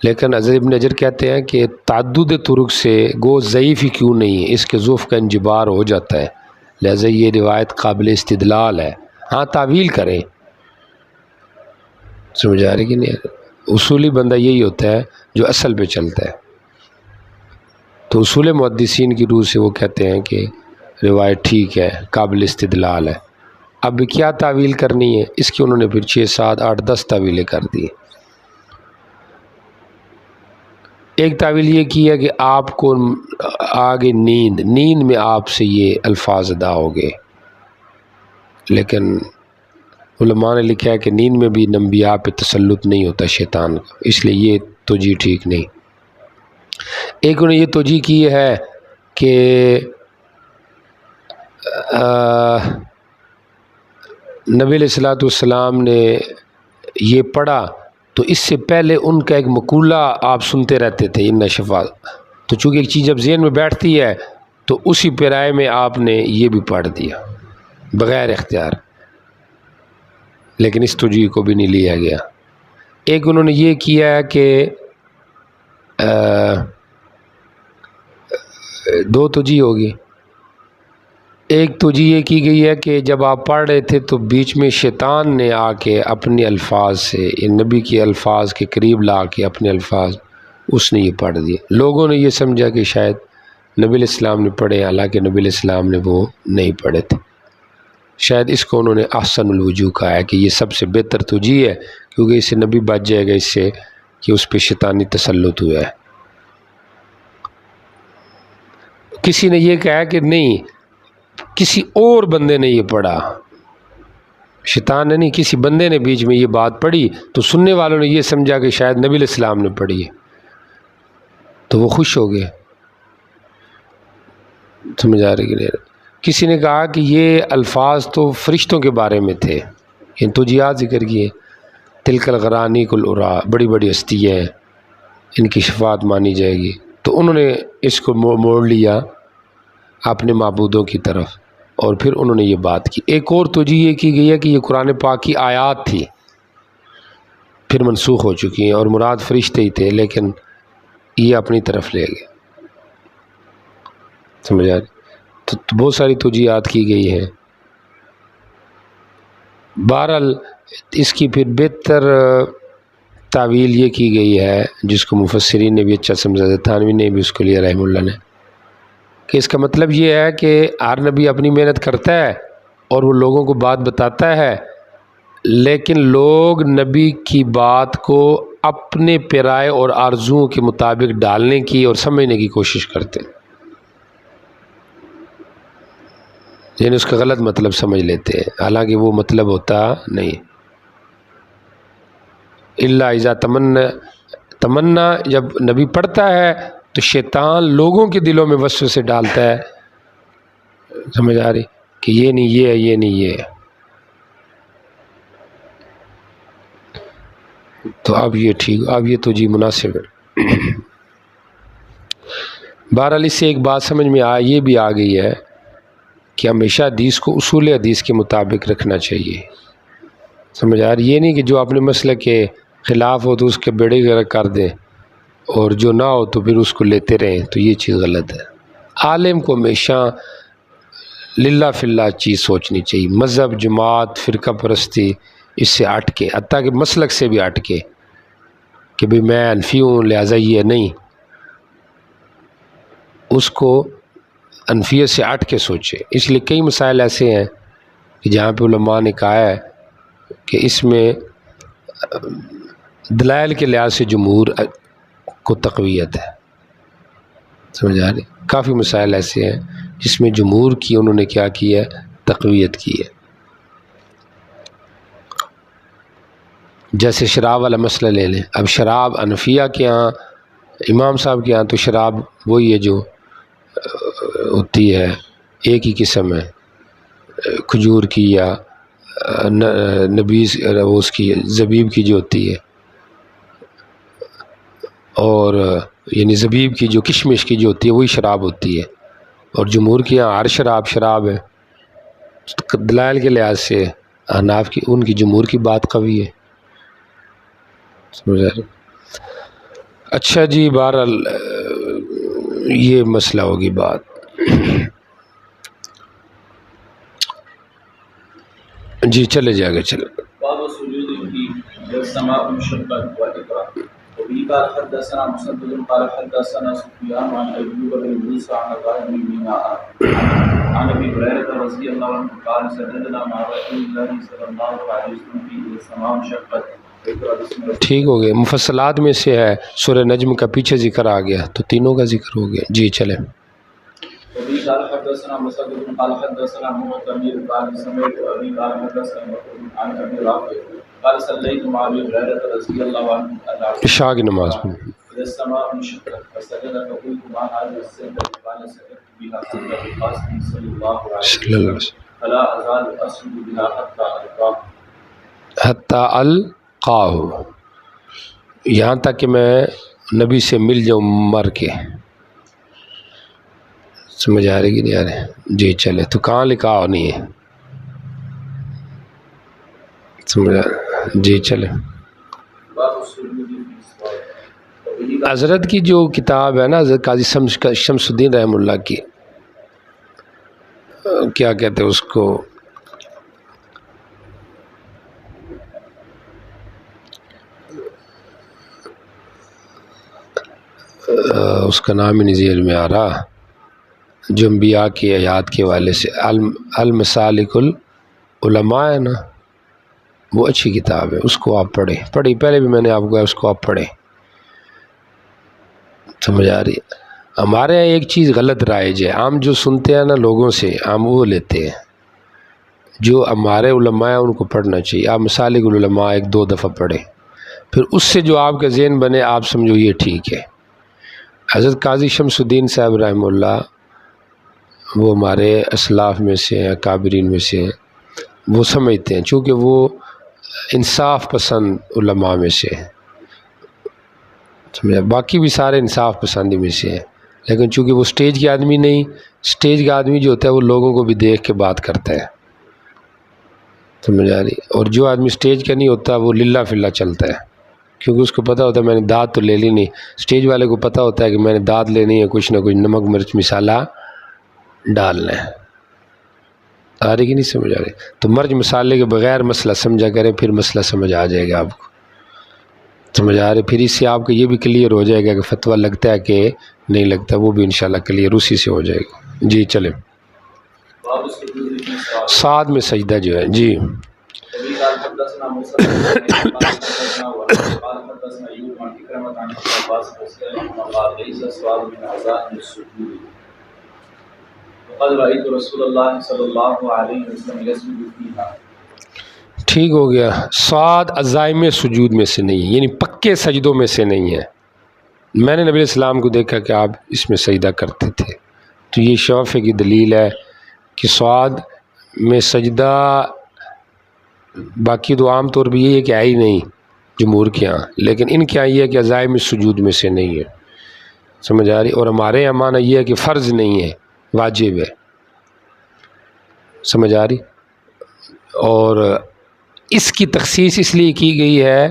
لیکن حضرت ابن اجر کہتے ہیں کہ تعدد طرق سے گو ضعیف ہی کیوں نہیں ہے، اس کے ضعف کا انجبار ہو جاتا ہے، لہذا یہ روایت قابل استدلال ہے۔ ہاں تعویل کریں، سمجھ آ رہی کہ نہیں؟ اصولی بندہ یہی ہوتا ہے جو اصل پہ چلتا ہے، تو اصول محدثین کی روح سے وہ کہتے ہیں کہ روایت ٹھیک ہے، قابل استدلال ہے۔ اب کیا تعویل کرنی ہے، اس کی انہوں نے پھر 6 7 8 10 تعویلیں کر دی۔ ایک تعویل یہ کی ہے کہ آپ کو آگے نیند میں آپ سے یہ الفاظ ادا ہو گئے، لیکن علماء نے لکھا ہے کہ نیند میں بھی انبیاء پہ تسلط نہیں ہوتا شیطان کا، اس لیے یہ توجیہ ٹھیک نہیں۔ ایک انہوں نے یہ توجیہ کی ہے کہ نبی علیہ الصلوۃ والسلام نے یہ پڑھا تو اس سے پہلے ان کا ایک مقولہ آپ سنتے رہتے تھے ان شفاعت، تو چونکہ ایک چیز جب ذہن میں بیٹھتی ہے تو اسی پیرائے میں آپ نے یہ بھی پڑھ دیا بغیر اختیار، لیکن اس توجیہ کو بھی نہیں لیا گیا۔ ایک انہوں نے یہ کیا ہے کہ دو توجیہ ہوگی، ایک توجیہ یہ کی گئی ہے کہ جب آپ پڑھ رہے تھے تو بیچ میں شیطان نے آ کے اپنے الفاظ سے نبی کے الفاظ کے قریب لا کے اپنے الفاظ اس نے یہ پڑھ دیے، لوگوں نے یہ سمجھا کہ شاید نبی علیہ السلام نے پڑھے، حالانکہ نبی علیہ السلام نے وہ نہیں پڑھے تھے۔ شاید اس کو انہوں نے احسن الوجوہ کہا ہے کہ یہ سب سے بہتر توجیہ ہے، کیونکہ اس سے نبی بچ جائے گا اس سے کہ اس پہ شیطانی تسلط ہوا ہے۔ کسی نے یہ کہا کہ نہیں، کسی اور بندے نے یہ پڑھا، شیطان نے نہیں، کسی بندے نے بیچ میں یہ بات پڑھی تو سننے والوں نے یہ سمجھا کہ شاید نبی علیہ السلام نے پڑھی ہے، تو وہ خوش ہو گئے، سمجھ آ رہی کہ نہیں؟ کسی نے کہا کہ یہ الفاظ تو فرشتوں کے بارے میں تھے، ان توجیہات ذکر کیے، تلک القرآن کل الا، بڑی بڑی ہستیاں ہیں، ان کی شفاعت مانی جائے گی، تو انہوں نے اس کو موڑ لیا اپنے معبودوں کی طرف، اور پھر انہوں نے یہ بات کی۔ ایک اور توجیہ یہ کی گئی ہے کہ یہ قرآن پاک کی آیات تھی، پھر منسوخ ہو چکی ہیں، اور مراد فرشتے ہی تھے، لیکن یہ اپنی طرف لے گئے، سمجھ آ رہی؟ تو بہت ساری توجیہات کی گئی ہیں۔ بہرحال اس کی پھر بہتر تعویل یہ کی گئی ہے جس کو مفسرین نے بھی اچھا سمجھا، تھانوی نے بھی اس کو لیا رحمہ اللہ نے، کہ اس کا مطلب یہ ہے کہ ہر نبی اپنی محنت کرتا ہے اور وہ لوگوں کو بات بتاتا ہے، لیکن لوگ نبی کی بات کو اپنے پیرائے اور آرزوؤں کے مطابق ڈالنے کی اور سمجھنے کی کوشش کرتے ہیں، یعنی اس کا غلط مطلب سمجھ لیتے ہیں، حالانکہ وہ مطلب ہوتا نہیں۔ الا اذا تمنا جب نبی پڑھتا ہے تو شیطان لوگوں کے دلوں میں وسوسے ڈالتا ہے، سمجھ آ رہی، کہ یہ نہیں یہ ہے، یہ نہیں یہ ہے۔ تو اب یہ ٹھیک، اب یہ تو جی مناسب ہے۔ بہرحال اس سے ایک بات سمجھ میں یہ بھی آ گئی ہے کہ ہمیشہ حدیث کو اصول حدیث کے مطابق رکھنا چاہیے، سمجھ آ رہی، یہ نہیں کہ جو اپنے مسئلے کے خلاف ہو تو اس کے بیڑے غرق کر دیں اور جو نہ ہو تو پھر اس کو لیتے رہیں، تو یہ چیز غلط ہے۔ عالم کو ہمیشہ للہ فی اللہ چیز سوچنی چاہیے، مذہب، جماعت، فرقہ پرستی اس سے ہٹ کے، حتیٰ کہ مسلک سے بھی ہٹ کے کہ بھئی میں حنفی ہوں لہٰذا یہ نہیں، اس کو حنفیت سے ہٹ کے سوچے۔ اس لیے کئی مسائل ایسے ہیں کہ جہاں پہ علماء نے کہا ہے کہ اس میں دلائل کے لحاظ سے جمہور کو تقویت ہے، سمجھ آ رہی، کافی مسائل ایسے ہیں جس میں جمہور کی انہوں نے کیا کی ہے، تقویت کی ہے۔ جیسے شراب والا مسئلہ لے لیں، اب شراب حنفیہ کے ہاں، امام صاحب کے ہاں تو شراب وہی ہے جو ہوتی ہے، ایک ہی قسم ہے، کھجور کی یا نبیذ اس کی زبیب کی جو ہوتی ہے، اور یعنی زبیب کی جو کشمش کی جو ہوتی ہے وہی شراب ہوتی ہے، اور جمہور کے یہاں ہر شراب شراب ہے۔ دلائل کے لحاظ سے احناف کی، ان کی جمہور کی بات قوی ہے، سمجھ آ رہی۔ اچھا جی، بہرحال یہ مسئلہ ہوگی بات۔ جی چلے جائے گا، چلے۔ باب سجود کی السماء انشقت والاقرا وبه قال حدثنا مسدد قال حدثنا سفيان عن ايوب بن موسى عن عطاء بن ميناء عن ابي هريره رضي الله عنه قال سجدنا مع رسول الله صلى الله عليه وسلم في السماء انشقت۔ ٹھیک ہو گیا، مفصلات میں سے ہے، سورہ نجم کا پیچھے ذکر آ گیا تو تینوں کا ذکر ہو گیا۔ جی چلیں۔ وبه قال حدثنا مسدد قال حدثنا معتمر قال سمعت ابي قال حدثنا عن ابي رافع قال صليت مع ابي هريره رضي الله عنه عشاء کی نماز میں السماء انشقت فسجد فقلت ما هذه السجدة قال سجدت بها حتى القاسم صلى الله عليه وسلم فلا ازال اسجد بها حتى القاه حتی القاہ، یہاں تک کہ میں نبی سے مل جاؤں مر کے۔ سمجھ آ رہی کہ نہیں آ رہے؟ جی چلے، تو کہاں لکھا ہو نہیں ہے، سمجھ آ رہا؟ جی چلے۔ حضرت کی جو کتاب ہے نا، حضرت قاضی شمس الدین رحمہ اللہ کی، کیا کہتے ہیں اس کو، اس کا نام ہی نہیں ذہن میں آ رہا، جو انبیاء کی حیات کے حوالے سے المسالک العلماء ہے نا، وہ اچھی کتاب ہے، اس کو آپ پڑھیں، پہلے بھی میں نے آپ کو کہا اس کو آپ پڑھیں، سمجھ آ رہی ہے۔ ہمارے یہاں ایک چیز غلط رائج ہے، ہم جو سنتے ہیں نا لوگوں سے ہم وہ لیتے ہیں، جو ہمارے علماء ہیں ان کو پڑھنا چاہیے۔ آپ مسالک العلماء ایک دو دفعہ پڑھیں، پھر اس سے جو آپ کا ذہن بنے آپ سمجھو یہ ٹھیک ہے۔ حضرت قاضی شمس الدین صاحب رحمہ اللہ وہ ہمارے اسلاف میں سے ہیں، اکابرین میں سے ہیں، وہ سمجھتے ہیں، چونکہ وہ انصاف پسند علماء میں سے ہیں، سمجھا، باقی بھی سارے انصاف پسندی میں سے ہیں، لیکن چونکہ وہ سٹیج کے آدمی نہیں، سٹیج کا آدمی جو ہوتا ہے وہ لوگوں کو بھی دیکھ کے بات کرتا ہے، سمجھ آ رہی، اور جو آدمی سٹیج کا نہیں ہوتا وہ للہ فی اللہ چلتا ہے، کیونکہ اس کو پتہ ہوتا ہے میں نے داد تو لے لی نہیں۔ سٹیج والے کو پتہ ہوتا ہے کہ میں نے داد لینی ہے، کچھ نہ کچھ نمک مرچ مسالہ ڈالنا ہے، آ رہی کہ نہیں سمجھ آ رہی؟ تو مرچ مسالے کے بغیر مسئلہ سمجھا کریں، پھر مسئلہ سمجھ آ جائے گا آپ کو، سمجھ آ رہی؟ پھر اس سے آپ کو یہ بھی کلیئر ہو جائے گا کہ فتویٰ لگتا ہے کہ نہیں لگتا، وہ بھی انشاءاللہ کلیئر اسی سے ہو جائے گا۔ جی چلیں، ساتھ میں سجدہ جو ہے۔ جی وبه قال حدثنا موسى بن قال حدثنا وهب قال حدثنا أيوب عن إكرمة عن ابن عباس رضي الله عنهما قال ليس الصواب من عزائم السجود وقد رأيت رسول الله صلى الله عليه وسلم يسجد فيها. ٹھیک ہو گیا. صاد عزائم سجود میں سے نہیں ہے، یعنی پکے سجدوں میں سے نہیں ہے. میں نے نبی علیہ السلام کو دیکھا کہ آپ اس میں سجدہ کرتے تھے، تو یہ شوفے کی دلیل ہے کہ صاد میں سجدہ باقی تو عام طور پہ یہ ہے کہ آئی نہیں جمہور کے ہاں، لیکن ان کے ہاں یہ ہے کہ عزائم سجود میں سے نہیں ہے. سمجھ آ رہی؟ اور ہمارے یہاں معنی یہ ہے کہ فرض نہیں ہے، واجب ہے. سمجھ آ رہی؟ اور اس کی تخصیص اس لیے کی گئی ہے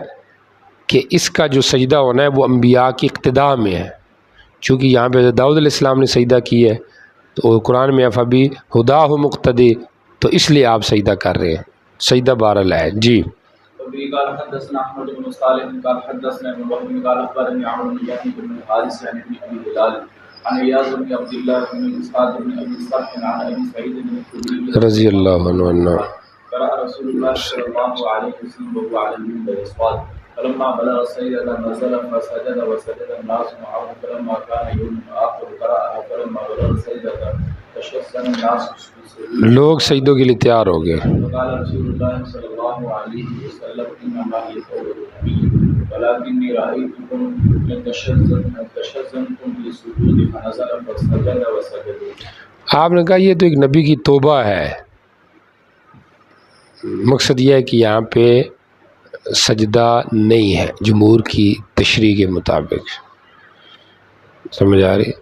کہ اس کا جو سجدہ ہونا ہے وہ انبیاء کی اقتداء میں ہے. چونکہ یہاں پہ داؤد علیہ السلام نے سجدہ کی ہے تو قرآن میں فبی ہدا ہو مقتدی، تو اس لیے آپ سجدہ کر رہے ہیں. سجدہ بہرحال ہے. جی وبه قال حدثنا احمد بن صالح قال حدثنا ابن وهب قال اخبرني عمرو بن يحيى بن الحارث عن ابن ابي هلال عن اياس بن عبد الله بن اسحاق بن ابي صالح عن ابي سعيد بن الخدري رضی اللہ عنہ. قرأ رسول الله صلى الله عليه وسلم وهو على المنبر صاد فلما بلغ السيدة نزل فسجد وسجد الناس معه فلما كان يوم آخر قرأها فلما بلغ السيدة تشسن الناس لوگ سجدوں کے لیے تیار ہو گئے. قال رسول الله صلى الله عليه وسلم انما هي قول النبي ولكني رايتكم تشزنتم بالسجود فنزل فسجد وسجدوا. آپ نے کہا یہ تو ایک نبی کی توبہ ہے. مقصد یہ ہے کہ یہاں پہ سجدہ نہیں ہے جمہور کی تشریح کے مطابق. سمجھ آ رہی؟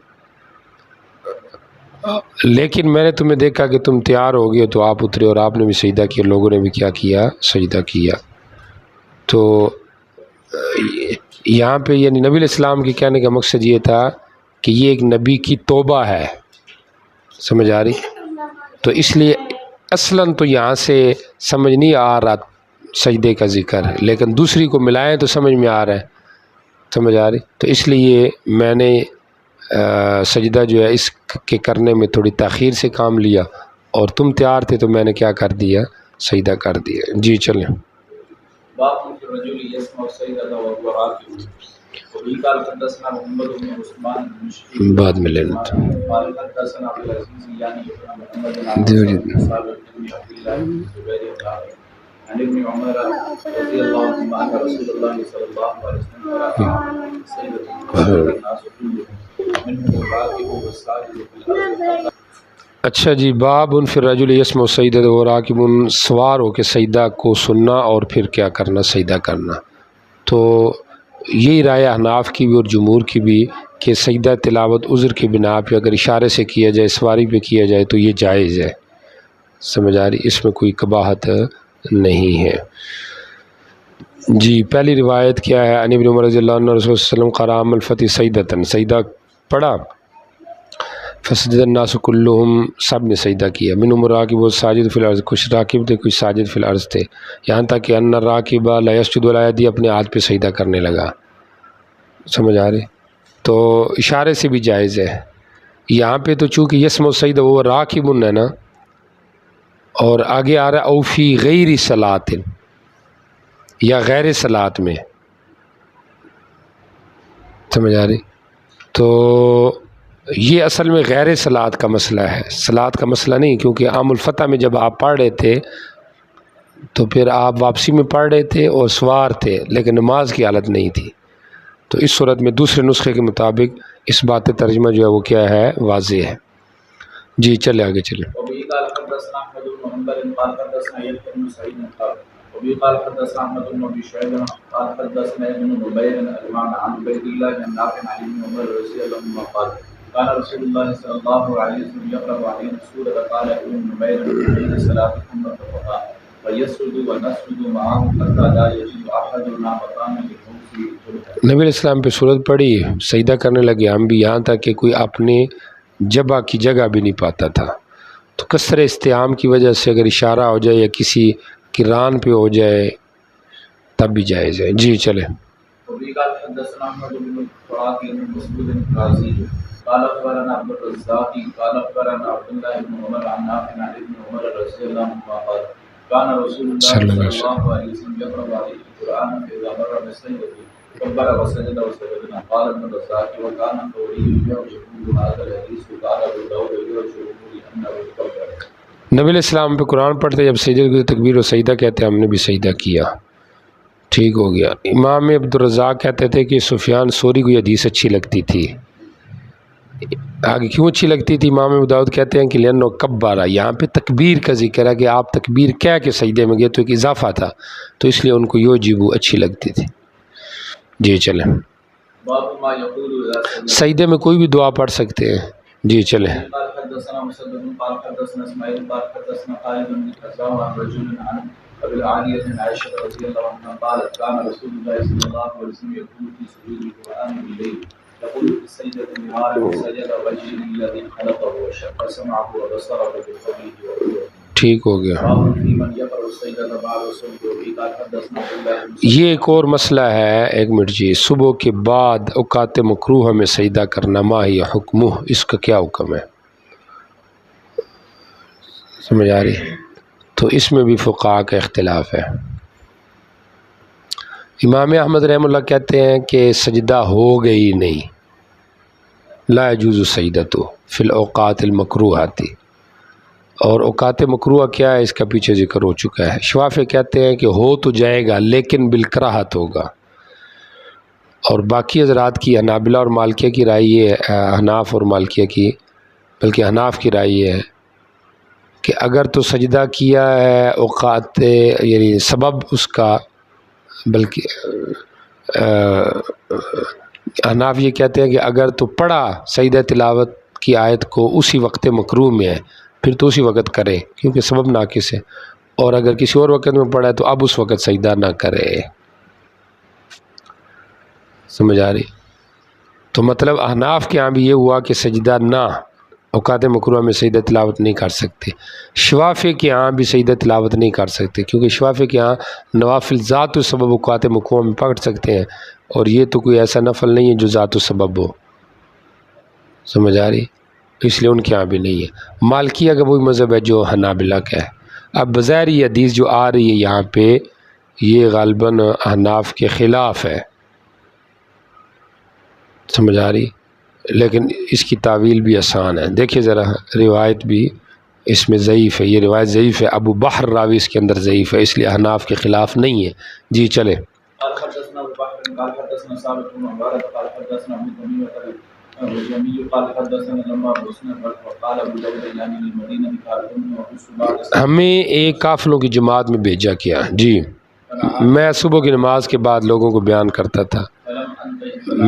لیکن میں نے تمہیں دیکھا کہ تم تیار ہو گئے تو آپ اترے اور آپ نے بھی سجدہ کیا، لوگوں نے بھی کیا کیا؟ سجدہ کیا. تو یہاں پہ یعنی نبی علیہ السلام کے کہنے کا مقصد یہ تھا کہ یہ ایک نبی کی توبہ ہے. سمجھ آ رہی؟ تو اس لیے اصلاً تو یہاں سے سمجھ نہیں آ رہا سجدے کا ذکر، لیکن دوسری کو ملائیں تو سمجھ میں آ رہا ہے. سمجھ آ رہی؟ تو اس لیے میں نے سجدہ جو ہے اس کے کرنے میں تھوڑی تاخیر سے کام لیا، اور تم تیار تھے تو میں نے کیا کر دیا؟ سجدہ کر دیا. جی چلیں. باب في الرجل يسمع السيدة وهو راكب وبه قال حدثنا محمد بن عثمان بن بعد میں لینا تھا. قال حدثنا عبد العزيز يعني ابن محمد بن ثابت بن عبد الله بن زبير عن ابن عمر رضي الله عنهما ان رسول الله صلى الله عليه وسلم قال السيدة الناس كلهم منهم الراكب والساجد في الارض. اچھا جی. باب فی الرجل یسمع سجدہ و راکب، سوار ہو کے سجدہ کو سننا اور پھر کیا کرنا؟ سجدہ کرنا. تو یہی رائے احناف کی بھی اور جمہور کی بھی کہ سجدہ تلاوت عذر کی بنا پہ اگر اشارے سے کیا جائے، سواری پہ کیا جائے تو یہ جائز ہے. سمجھ آ رہی؟ اس میں کوئی قباحت نہیں ہے. جی پہلی روایت کیا ہے؟ عن ابن عمر رضی اللہ عنہ رسول صلی اللہ علیہ وسلم قرأ ام الفتح سجدۃ، سجدہ پڑھا. فسجد الناس کلہم، سب نے سجدہ کیا. منہم الراکب والساجد فی الارض، کچھ راکب تھے کچھ ساجد فی الارض تھے. یہاں تک کہ ان الراکب لا یسجد ولا یدی، اپنے ہاتھ پہ سجدہ کرنے لگا. سمجھ آ رہی؟ تو اشارے سے بھی جائز ہے. یہاں پہ تو چونکہ یسمع السجدہ وہ راکب ہے نا، اور آگے آ رہا ہے او فی غیر صلاۃ، یا غیر صلاۃ میں. سمجھ آ رہی؟ تو یہ اصل میں غیر صلاۃ کا مسئلہ ہے، صلاۃ کا مسئلہ نہیں. کیونکہ عام الفتح میں جب آپ پڑھ رہے تھے تو پھر آپ واپسی میں پڑھ رہے تھے اور سوار تھے، لیکن نماز کی حالت نہیں تھی. تو اس صورت میں دوسرے نسخے کے مطابق اس بات ترجمہ جو ہے وہ کیا ہے؟ واضح ہے. جی چلے آگے چلیں. وبه قال حدثنا احمد بن حنبل قال حدثنا يحيى بن سعيد وبه قال حدثنا احمد بن ابي شيبه قال حدثنا ابن نبير المعنى عن عبيد الله بن نافع عن ابن عمر رضي الله عنهما قال كان رسول الله صلى الله عليه وسلم يقرأ عليهم سورة قال ابن نبير بين صلاتكم وتقطع فيسجد ونسجد معه حتى لا يجد احدنا مقاما للخوف. نبی علیہ السلام پہ سورت پڑھی، سجدہ کرنے لگے ہم بھی، یہاں تک کہ کوئی اپنے جبہ کی جگہ بھی نہیں پاتا تھا. تو کثر استعام کی وجہ سے اگر اشارہ ہو جائے یا کسی کی ران پہ ہو جائے تب بھی جائز ہے. جی چلے. وبه قال حدثنا احمد بن فرات بن مسعود الرازي قال اخبرنا عبد الرزاق قال اخبرنا عبد الله بن عمر عن نافع عن ابن عمر رضي الله عنهما قال كان رسول الله صلى الله عليه وسلم يقرأ عليه القرآن فإذا مر بالسجدة كبر وسجد وسجدنا قال ابن الرزاق وكان قولي يعجبه هذا الحديث قال ابو داود يعجبه لانه كبر. نبی علیہ السلام پہ قرآن پڑھتے جب سجدے کو تکبیر و سجدہ کہتے ہم نے بھی سجدہ کیا، ٹھیک ہو گیا۔ امام عبدالرزاق کہتے تھے کہ سفیان ثوری کو یہ حدیث اچھی لگتی تھی۔ آگے کیوں اچھی لگتی تھی؟ امام ابو داؤد کہتے ہیں کہ لأنہ کبارہ، یہاں پہ تکبیر کا ذکر ہے کہ آپ تکبیر کہہ کے سجدے میں گئے تو ایک اضافہ تھا، تو اس لیے ان کو یعجبو اچھی لگتی تھی۔ جی چلیں، باب ما يقول اذا سجد. سجدے میں کوئی بھی دعا پڑھ سکتے ہیں۔ جی چلیں۔ قال حدثنا مسدد قال حدثنا اسماعيل قال حدثنا خالد بن حزام عن رجل عن ابي العالية عن عائشة رضي الله عنها قالت كان رسول الله صلى الله عليه وسلم يقول في سجود القرآن بالليل يقول في السجدة النهار وسجد وجهه الذي خلقه وشق سمعه وبصره بقوله وقوله. ٹھیک ہو گیا۔ باب في من يقرأ السجدة بعد الصبح وفي قال حدثنا عبد الله بن یہ ایک اور مسئلہ ہے، ایک منٹ جی، صبح کے بعد اوقات مکروہ میں سجدہ کرنا، ما ہی حکمہ، اس کا کیا حکم ہے؟ سمجھ آ رہی؟ تو اس میں بھی فقہاء کا اختلاف ہے۔ امام احمد رحمہ اللہ کہتے ہیں کہ سجدہ ہو گئی نہیں، لا يجوز السجدۃ فی الاوقات المکروہۃ، اور اوقات مکروہ کیا ہے اس کا پیچھے ذکر ہو چکا ہے۔ شوافی کہتے ہیں کہ ہو تو جائے گا لیکن بالکراہت ہوگا، اور باقی حضرات کی حنابلہ اور مالکیہ کی رائے یہ ہے، احناف اور مالکیہ کی، بلکہ احناف کی رائے یہ ہے کہ اگر تو سجدہ کیا ہے اوقات، یعنی سبب اس کا، بلکہ احناف یہ کہتے ہیں کہ اگر تو پڑھا سجدہ تلاوت کی آیت کو اسی وقت مکروہ میں ہے پھر تو اسی وقت کرے کیونکہ سبب ناقص ہے، اور اگر کسی اور وقت میں پڑھا ہے تو اب اس وقت سجدہ نہ کرے۔ سمجھ آ رہی؟ تو مطلب احناف کے ہاں بھی یہ ہوا کہ سجدہ نہ، اوقات مکروہ میں سجدہ تلاوت نہیں کر سکتے۔ شوافی کے ہاں بھی سجدہ تلاوت نہیں کر سکتے کیونکہ شوافی کے ہاں نوافل ذات و سبب اوقات مکروہ میں پکڑ سکتے ہیں، اور یہ تو کوئی ایسا نفل نہیں ہے جو ذات و سبب ہو۔ سمجھ آ رہی؟ اس لیے ان کے ہاں بھی نہیں ہے۔ مالکیہ کا وہی مذہب ہے جو حنابلہ کا ہے۔ اب بظاہر یہ حدیث جو آ رہی ہے یہاں پہ یہ غالباً احناف کے خلاف ہے، سمجھ آ رہی؟ لیکن اس کی تعویل بھی آسان ہے۔ دیکھیے ذرا، روایت بھی اس میں ضعیف ہے، یہ روایت ضعیف ہے، ابو بحر راوی اس کے اندر ضعیف ہے، اس لیے احناف کے خلاف نہیں ہے۔ جی چلے۔ قال حدثنا ابو بكر قال حدثنا ثابت بن عبارة قال حدثنا ابن تميمة الجميع قال حدثنا لما بوسنا وقال ابو داود يعني المدينة قال ثم ہمیں ایک قافلوں کی جماعت میں بھیجا کیا، جی میں صبح کی نماز کے بعد لوگوں کو بیان کرتا تھا،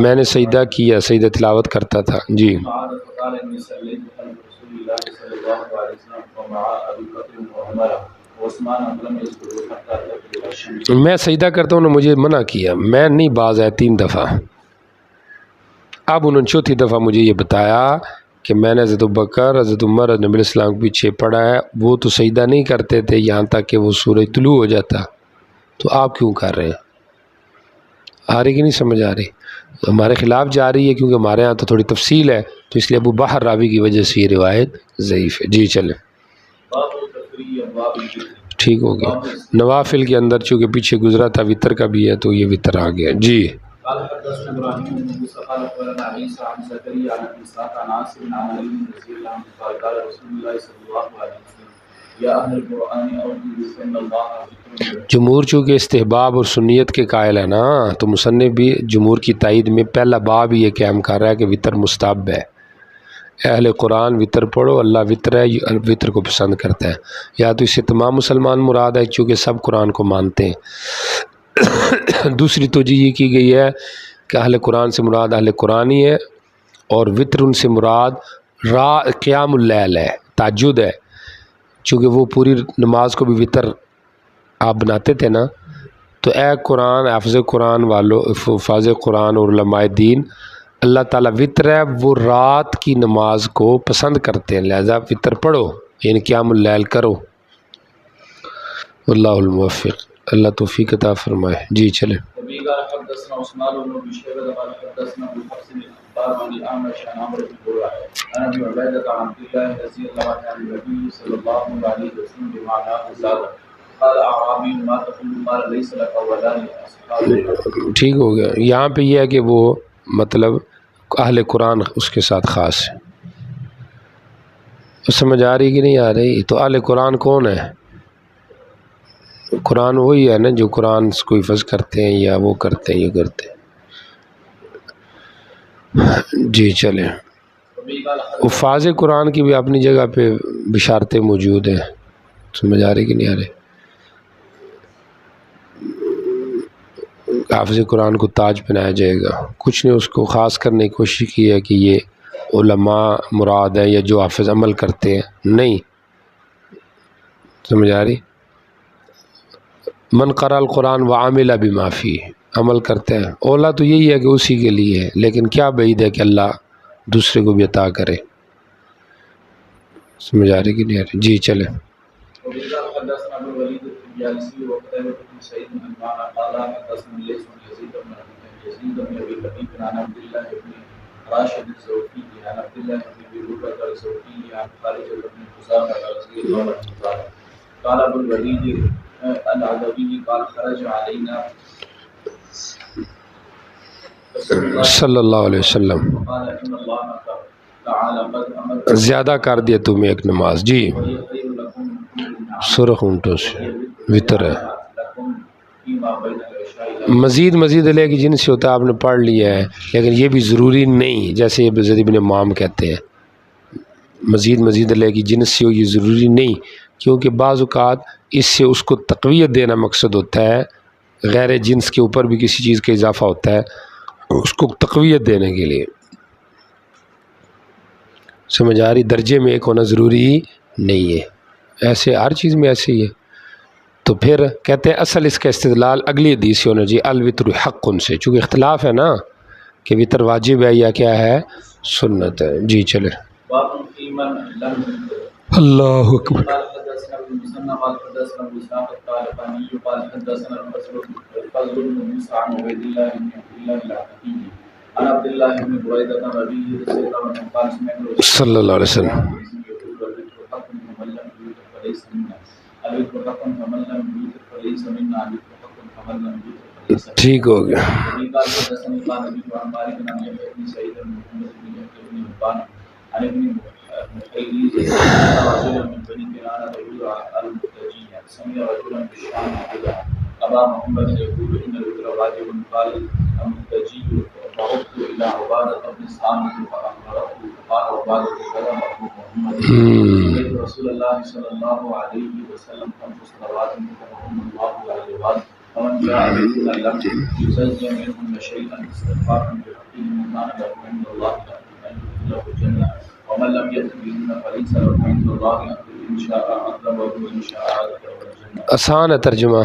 میں نے سجدہ کیا، سجدہ تلاوت کرتا تھا، جی فقال اني صليت خلف رسول الله صلى الله عليه وسلم ومع ابي بكر وعمر وعثمان لم يذكروا حتى تبدو الشمس. میں سجدہ کرتا ہوں، نے مجھے منع کیا، میں نہیں باز ہے 3 دفعہ، اب انہوں نے 4تھی دفعہ مجھے یہ بتایا کہ میں نے حضرت ابوبکر، حضرت عمر، نبی علیہ السلام کے پیچھے پڑھا ہے، وہ تو سجدہ نہیں کرتے تھے یہاں تک کہ وہ سورج طلوع ہو جاتا، تو آپ کیوں کر رہے ہیں؟ آ رہی کہ نہیں سمجھ آ رہی؟ ہمارے خلاف جا رہی ہے کیونکہ ہمارے ہاں تو تھوڑی تفصیل ہے، تو اس لیے ابو بحر راوی کی وجہ سے یہ روایت ضعیف ہے۔ جی چلیں، ٹھیک ہو گیا۔ نوافل کے اندر چونکہ پیچھے گزرا تھا وطر کا بھی ہے تو یہ وطر آ گیا۔ جی قال حدثنا ابراهيم بن موسى قال اخبرنا عيسى عن زكريا عن اسحاق عن عاصم عن علي بن رضي الله عنه قال قال رسول الله صلى الله عليه وسلم يا اهل القران اوتوا ان الله ذكر. جمہور چونکہ استحباب اور سنیت کے قائل ہے نا، تو مصنف بھی جمہور کی تائید میں پہلا باب یہ قائم کر رہا ہے کہ وطر مستحب ہے، اہل قرآن وطر پڑھو، اللہ وطر ہے، وطر کو پسند کرتا ہے، یا تو اس سے تمام مسلمان مراد ہے چونکہ سب قرآن کو مانتے ہیں۔ دوسری توجہ یہ کی گئی ہے کہ اہل قرآن سے مراد اہل قرآن ہی ہے، اور وطر ان سے مراد قیام اللیل ہے، تہجد ہے، چونکہ وہ پوری نماز کو بھی وطر آپ بناتے تھے نا، تو اے قرآن، حافظ قرآن والو، حفاظ قرآن اور علماء دین، اللہ تعالیٰ وطر ہے، وہ رات کی نماز کو پسند کرتے ہیں، لہذا وطر پڑھو، یعنی قیام اللیل کرو۔ واللہ الموفق، اللہ توفیق عطا فرمائے۔ جی چلیں۔ وبه قال حدثنا عثمان بن ابي شيبه قال حدثنا ابو حفص الاخبار عن الاعمش عن عمرو بن قرة عن ابي عبيده عن عبد الله رضي الله عنه عن النبي صلى الله عليه وسلم بمعناه زاد قال اعرابی ما تقول قال ليس لك ولا لاصحابك. ٹھیک ہو گیا. یہاں پہ یہ ہے کہ وہ مطلب اہل قرآن اس کے ساتھ خاص ہے. سمجھ آ رہی کہ نہیں آ رہی؟ تو اہل قرآن کون ہے؟ قرآن وہی ہے نا جو قرآن کو حفظ کرتے ہیں یا وہ کرتے ہیں یہ کرتے ہیں. جی چلیں. حفاظ قرآن کی بھی اپنی جگہ پہ بشارتیں موجود ہیں. سمجھ آ رہی کہ نہیں آ رہی؟ حافظ قرآن کو تاج پہنایا جائے گا، کچھ نے اس کو خاص کرنے کی کوشش کی ہے کہ یہ علماء مراد ہے یا جو حافظ عمل کرتے ہیں. نہیں، سمجھ آ رہی؟ من قرأ القرآن وعمل بما فیہ، عمل کرتے ہیں. اولا تو یہی ہے کہ اسی کے لیے ہے، لیکن کیا بعید ہے کہ اللہ دوسرے کو بھی عطا کرے. سمجھ آ رہی کہ نہیں آ رہی؟ جی چلیں. حدثنا ابو الوليد الطيالسي وقتيبة بن سعيد بن قال حدثنا الليث بن يزيد بن ابي لبيد عن عبد الله بن راشد الزوفي عن عبد الله بن ابي بكر الزوفي عن خارجة بن خزامة رضي الله عنه قال ابو الوليد العدوي قال خرج علينا صلی اللہ علیہ وسلم. قال ان الله تعالى قد امر زیادہ کر دیا تمہیں ایک نماز. جی سرخ اونٹوں سے وطر ہے. مزید علیہ کی جن سے ہوتا ہے آپ نے پڑھ لیا ہے، لیکن یہ بھی ضروری نہیں. جیسے زید بن امام کہتے ہیں مزید علیہ کی جن سے ہو، یہ ضروری نہیں، کیونکہ بعض اوقات اس سے اس کو تقویت دینا مقصد ہوتا ہے. غیر جنس کے اوپر بھی کسی چیز کا اضافہ ہوتا ہے اس کو تقویت دینے کے لیے. سمجھ آ رہی؟ درجے میں ایک ہونا ضروری نہیں ہے. ایسے ہر چیز میں ایسے ہی ہے. تو پھر کہتے ہیں اصل اس کا استدلال اگلی حدیث سے ہونا چاہیے الوتر حق ان سے، چونکہ اختلاف ہے نا کہ وطر واجب ہے یا کیا ہے سنت ہے. جی چلے. اللہ اکبر. صلی اللہ علیہ وسلم. ٹھیک ہو گیا. رسول اللہ صلی اللہ علیہ وسلم خمس صلوات متفق اللہ علیہ ومن جاء بهن لم يزين منهن شيئا استغفارا بحقهن كان له عند الله ان يدخله الجنه ومن لم يأت بهن فليس له عند الله ان شاء عذبه وان شاء عذبه الجنه. آسان ہے ترجمہ.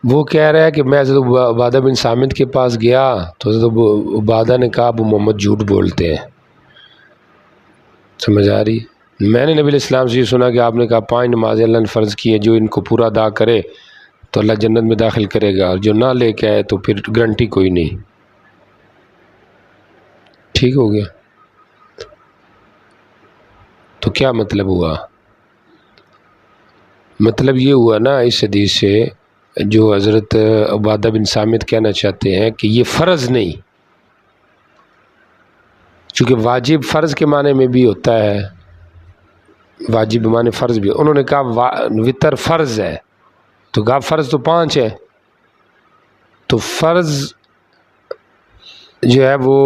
وہ کہہ رہا ہے کہ میں حضرت عبادہ بن صامت کے پاس گیا تو حضرت عبادہ نے کہا ابو محمد جھوٹ بولتے ہیں. سمجھ آ رہی؟ میں نے نبی علیہ السلام سے یہ سنا کہ آپ نے کہا 5 نمازیں اللہ نے فرض کی ہیں، جو ان کو پورا ادا کرے تو اللہ جنت میں داخل کرے گا، اور جو نہ لے کے آئے تو پھر گارنٹی کوئی نہیں. ٹھیک ہو گیا. تو کیا مطلب ہوا؟ مطلب یہ ہوا نا اس حدیث سے جو حضرت عبادہ بن صامت کہنا چاہتے ہیں کہ یہ فرض نہیں، چونکہ واجب فرض کے معنی میں بھی ہوتا ہے، واجب معنی فرض بھی. انہوں نے کہا وطر فرض ہے، تو کہا فرض تو 5 ہے، تو فرض جو ہے وہ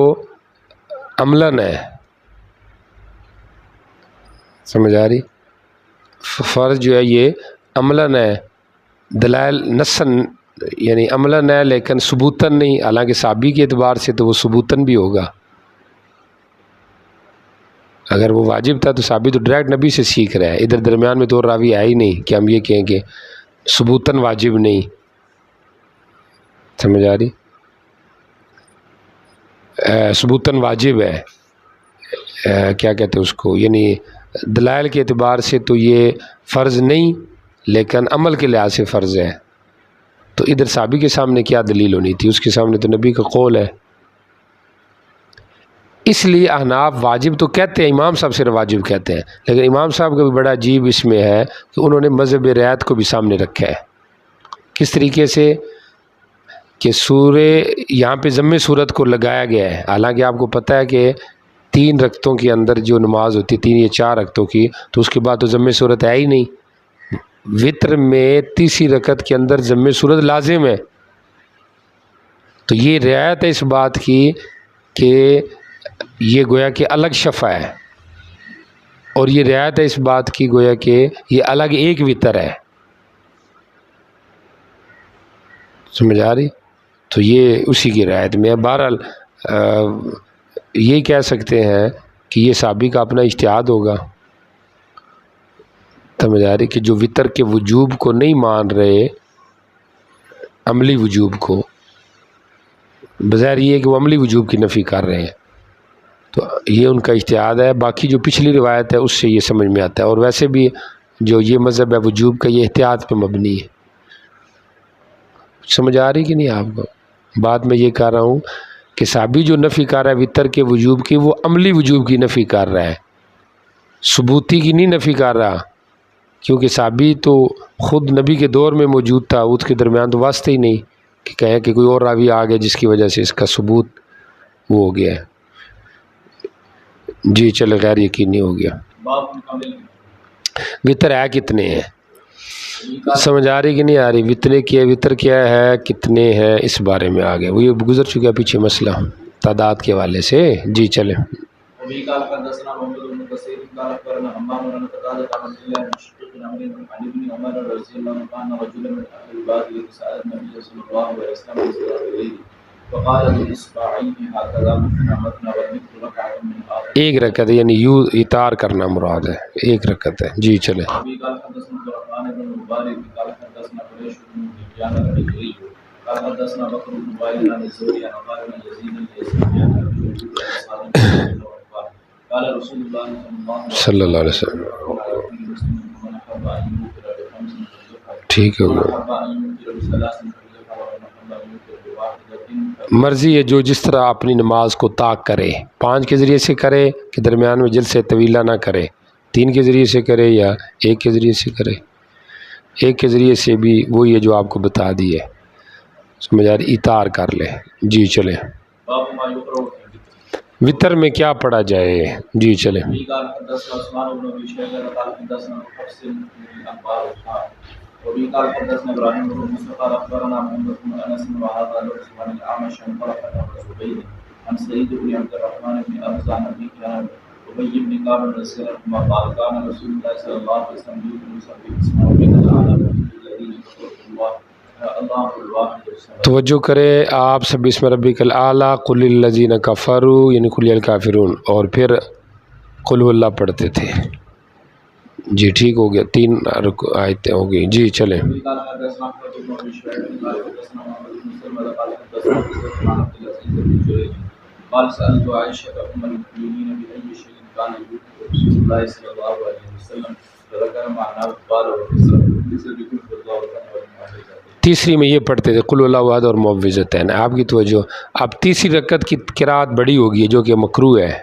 عملاً ہے. سمجھ آ رہی؟ فرض جو ہے یہ عملاً ہے، دلائل نصاً یعنی عملاً ہے لیکن ثبوتاً نہیں. حالانکہ صحابی کے اعتبار سے تو وہ ثبوتاً بھی ہوگا. اگر وہ واجب تھا تو صحابی تو ڈائریکٹ نبی سے سیکھ رہا ہے، ادھر درمیان میں تو راوی ہے ہی نہیں کہ ہم یہ کہیں کہ ثبوتاً واجب نہیں. سمجھ آ رہی؟ ثبوتاً واجب ہے، کیا کہتے ہیں اس کو، یعنی دلائل کے اعتبار سے تو یہ فرض نہیں لیکن عمل کے لحاظ سے فرض ہے. تو ادھر صحابی کے سامنے کیا دلیل ہونی تھی؟ اس کے سامنے تو نبی کا قول ہے. اس لیے احناف واجب تو کہتے ہیں، امام صاحب صرف واجب کہتے ہیں، لیکن امام صاحب کا بھی بڑا عجیب اس میں ہے کہ انہوں نے مذہب رعایت کو بھی سامنے رکھا ہے۔ کس طریقے سے کہ یہاں پہ ضم صورت کو لگایا گیا ہے، حالانکہ آپ کو پتہ ہے کہ 3 رکعتوں کے اندر جو نماز ہوتی ہے 3 یا 4 رکعتوں کی، تو اس کے بعد تو ضم صورت ہے ہی نہیں۔ وطر میں تیسری رکعت کے اندر ضم صورت لازم ہے، تو یہ رعایت ہے اس بات کی کہ یہ گویا کہ الگ شفع ہے، اور یہ رعایت ہے اس بات کی گویا کہ یہ الگ ایک وطر ہے۔ سمجھ آ رہی؟ تو یہ اسی کی رعایت میں ہے۔ بہرحال یہ کہہ سکتے ہیں کہ یہ صحابی کا اپنا اجتہاد ہوگا۔ سمجھ آ رہی کہ جو وطر کے وجوب کو نہیں مان رہے، عملی وجوب کو، بظاہر یہ ہے کہ وہ عملی وجوب کی نفی کر رہے ہیں، تو یہ ان کا اجتہاد ہے۔ باقی جو پچھلی روایت ہے اس سے یہ سمجھ میں آتا ہے، اور ویسے بھی جو یہ مذہب ہے وجوب کا، یہ احتیاط پہ مبنی ہے۔ سمجھ آ رہی کہ نہیں آپ کو؟ بات میں یہ کہہ رہا ہوں کہ صحابی جو نفی کر رہا ہے وطر کے وجوب کی، وہ عملی وجوب کی نفی کر رہا ہے، ثبوتی کی نہیں نفی کر رہا، کیونکہ صحابی تو خود نبی کے دور میں موجود تھا، اس کے درمیان تو واسطہ ہی نہیں کہ کہیں کہ کوئی اور راوی آ گیا جس کی وجہ سے اس کا ثبوت وہ ہو گیا ہے۔ جی چلے، غیر یقینی ہو گیا۔ وطر ہے کتنے ہیں؟ سمجھ آ رہی کہ نہیں آ رہی؟ وطر کیا ہے، کتنے ہیں، اس بارے میں آگے وہ یہ گزر چکا پیچھے مسئلہ تعداد کے حوالے سے۔ جی چلے۔ ایک رکعت یعنی یوں اطار کرنا مراد ہے، ایک رکعت ہے۔ جی چلے۔ صلی اللہ علیہ وسلم، ٹھیک ہو گیا۔ مرضی ہے جو جس طرح اپنی نماز کو طاق کرے، 5 کے ذریعے سے کرے کہ درمیان میں جلسے طویلہ نہ کرے، 3 کے ذریعے سے کرے یا 1 کے ذریعے سے کرے۔ 1 کے ذریعے سے بھی وہی ہے جو آپ کو بتا دی ہے، سمجھ آ رہی، اطار کر لے۔ جی چلے۔ وطر میں کیا پڑھا جائے؟ جی چلے۔ توجہ کرے آپ سب، بسم ربک الاعلیٰ قل للذین کفروا یعنی قل الکافرون، اور پھر قل هو اللہ پڑھتے تھے۔ جی ٹھیک ہو گیا، 3 آیتیں ہو گئی۔ جی چلیں۔ تیسری میں یہ پڑھتے تھے قل اللہ احد اور معوذتین۔ آپ کی توجہ، اب تیسری رکعت کی قرات بڑی ہوگی جو کہ مکروہ ہے،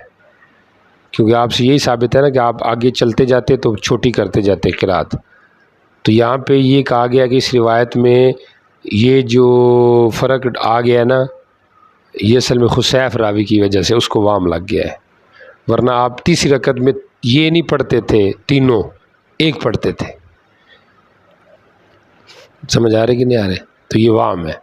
کیونکہ آپ سے یہی ثابت ہے نا کہ آپ آگے چلتے جاتے تو چھوٹی کرتے جاتے قرات، تو یہاں پہ یہ کہا گیا کہ اس روایت میں یہ جو فرق آ گیا نا، یہ اصل میں خسیف راوی کی وجہ سے اس کو وام لگ گیا ہے، ورنہ آپ تیسری رکعت میں یہ نہیں پڑھتے تھے، تینوں ایک پڑھتے تھے۔ سمجھ آ رہے کہ نہیں آ رہے؟ تو یہ وام ہے۔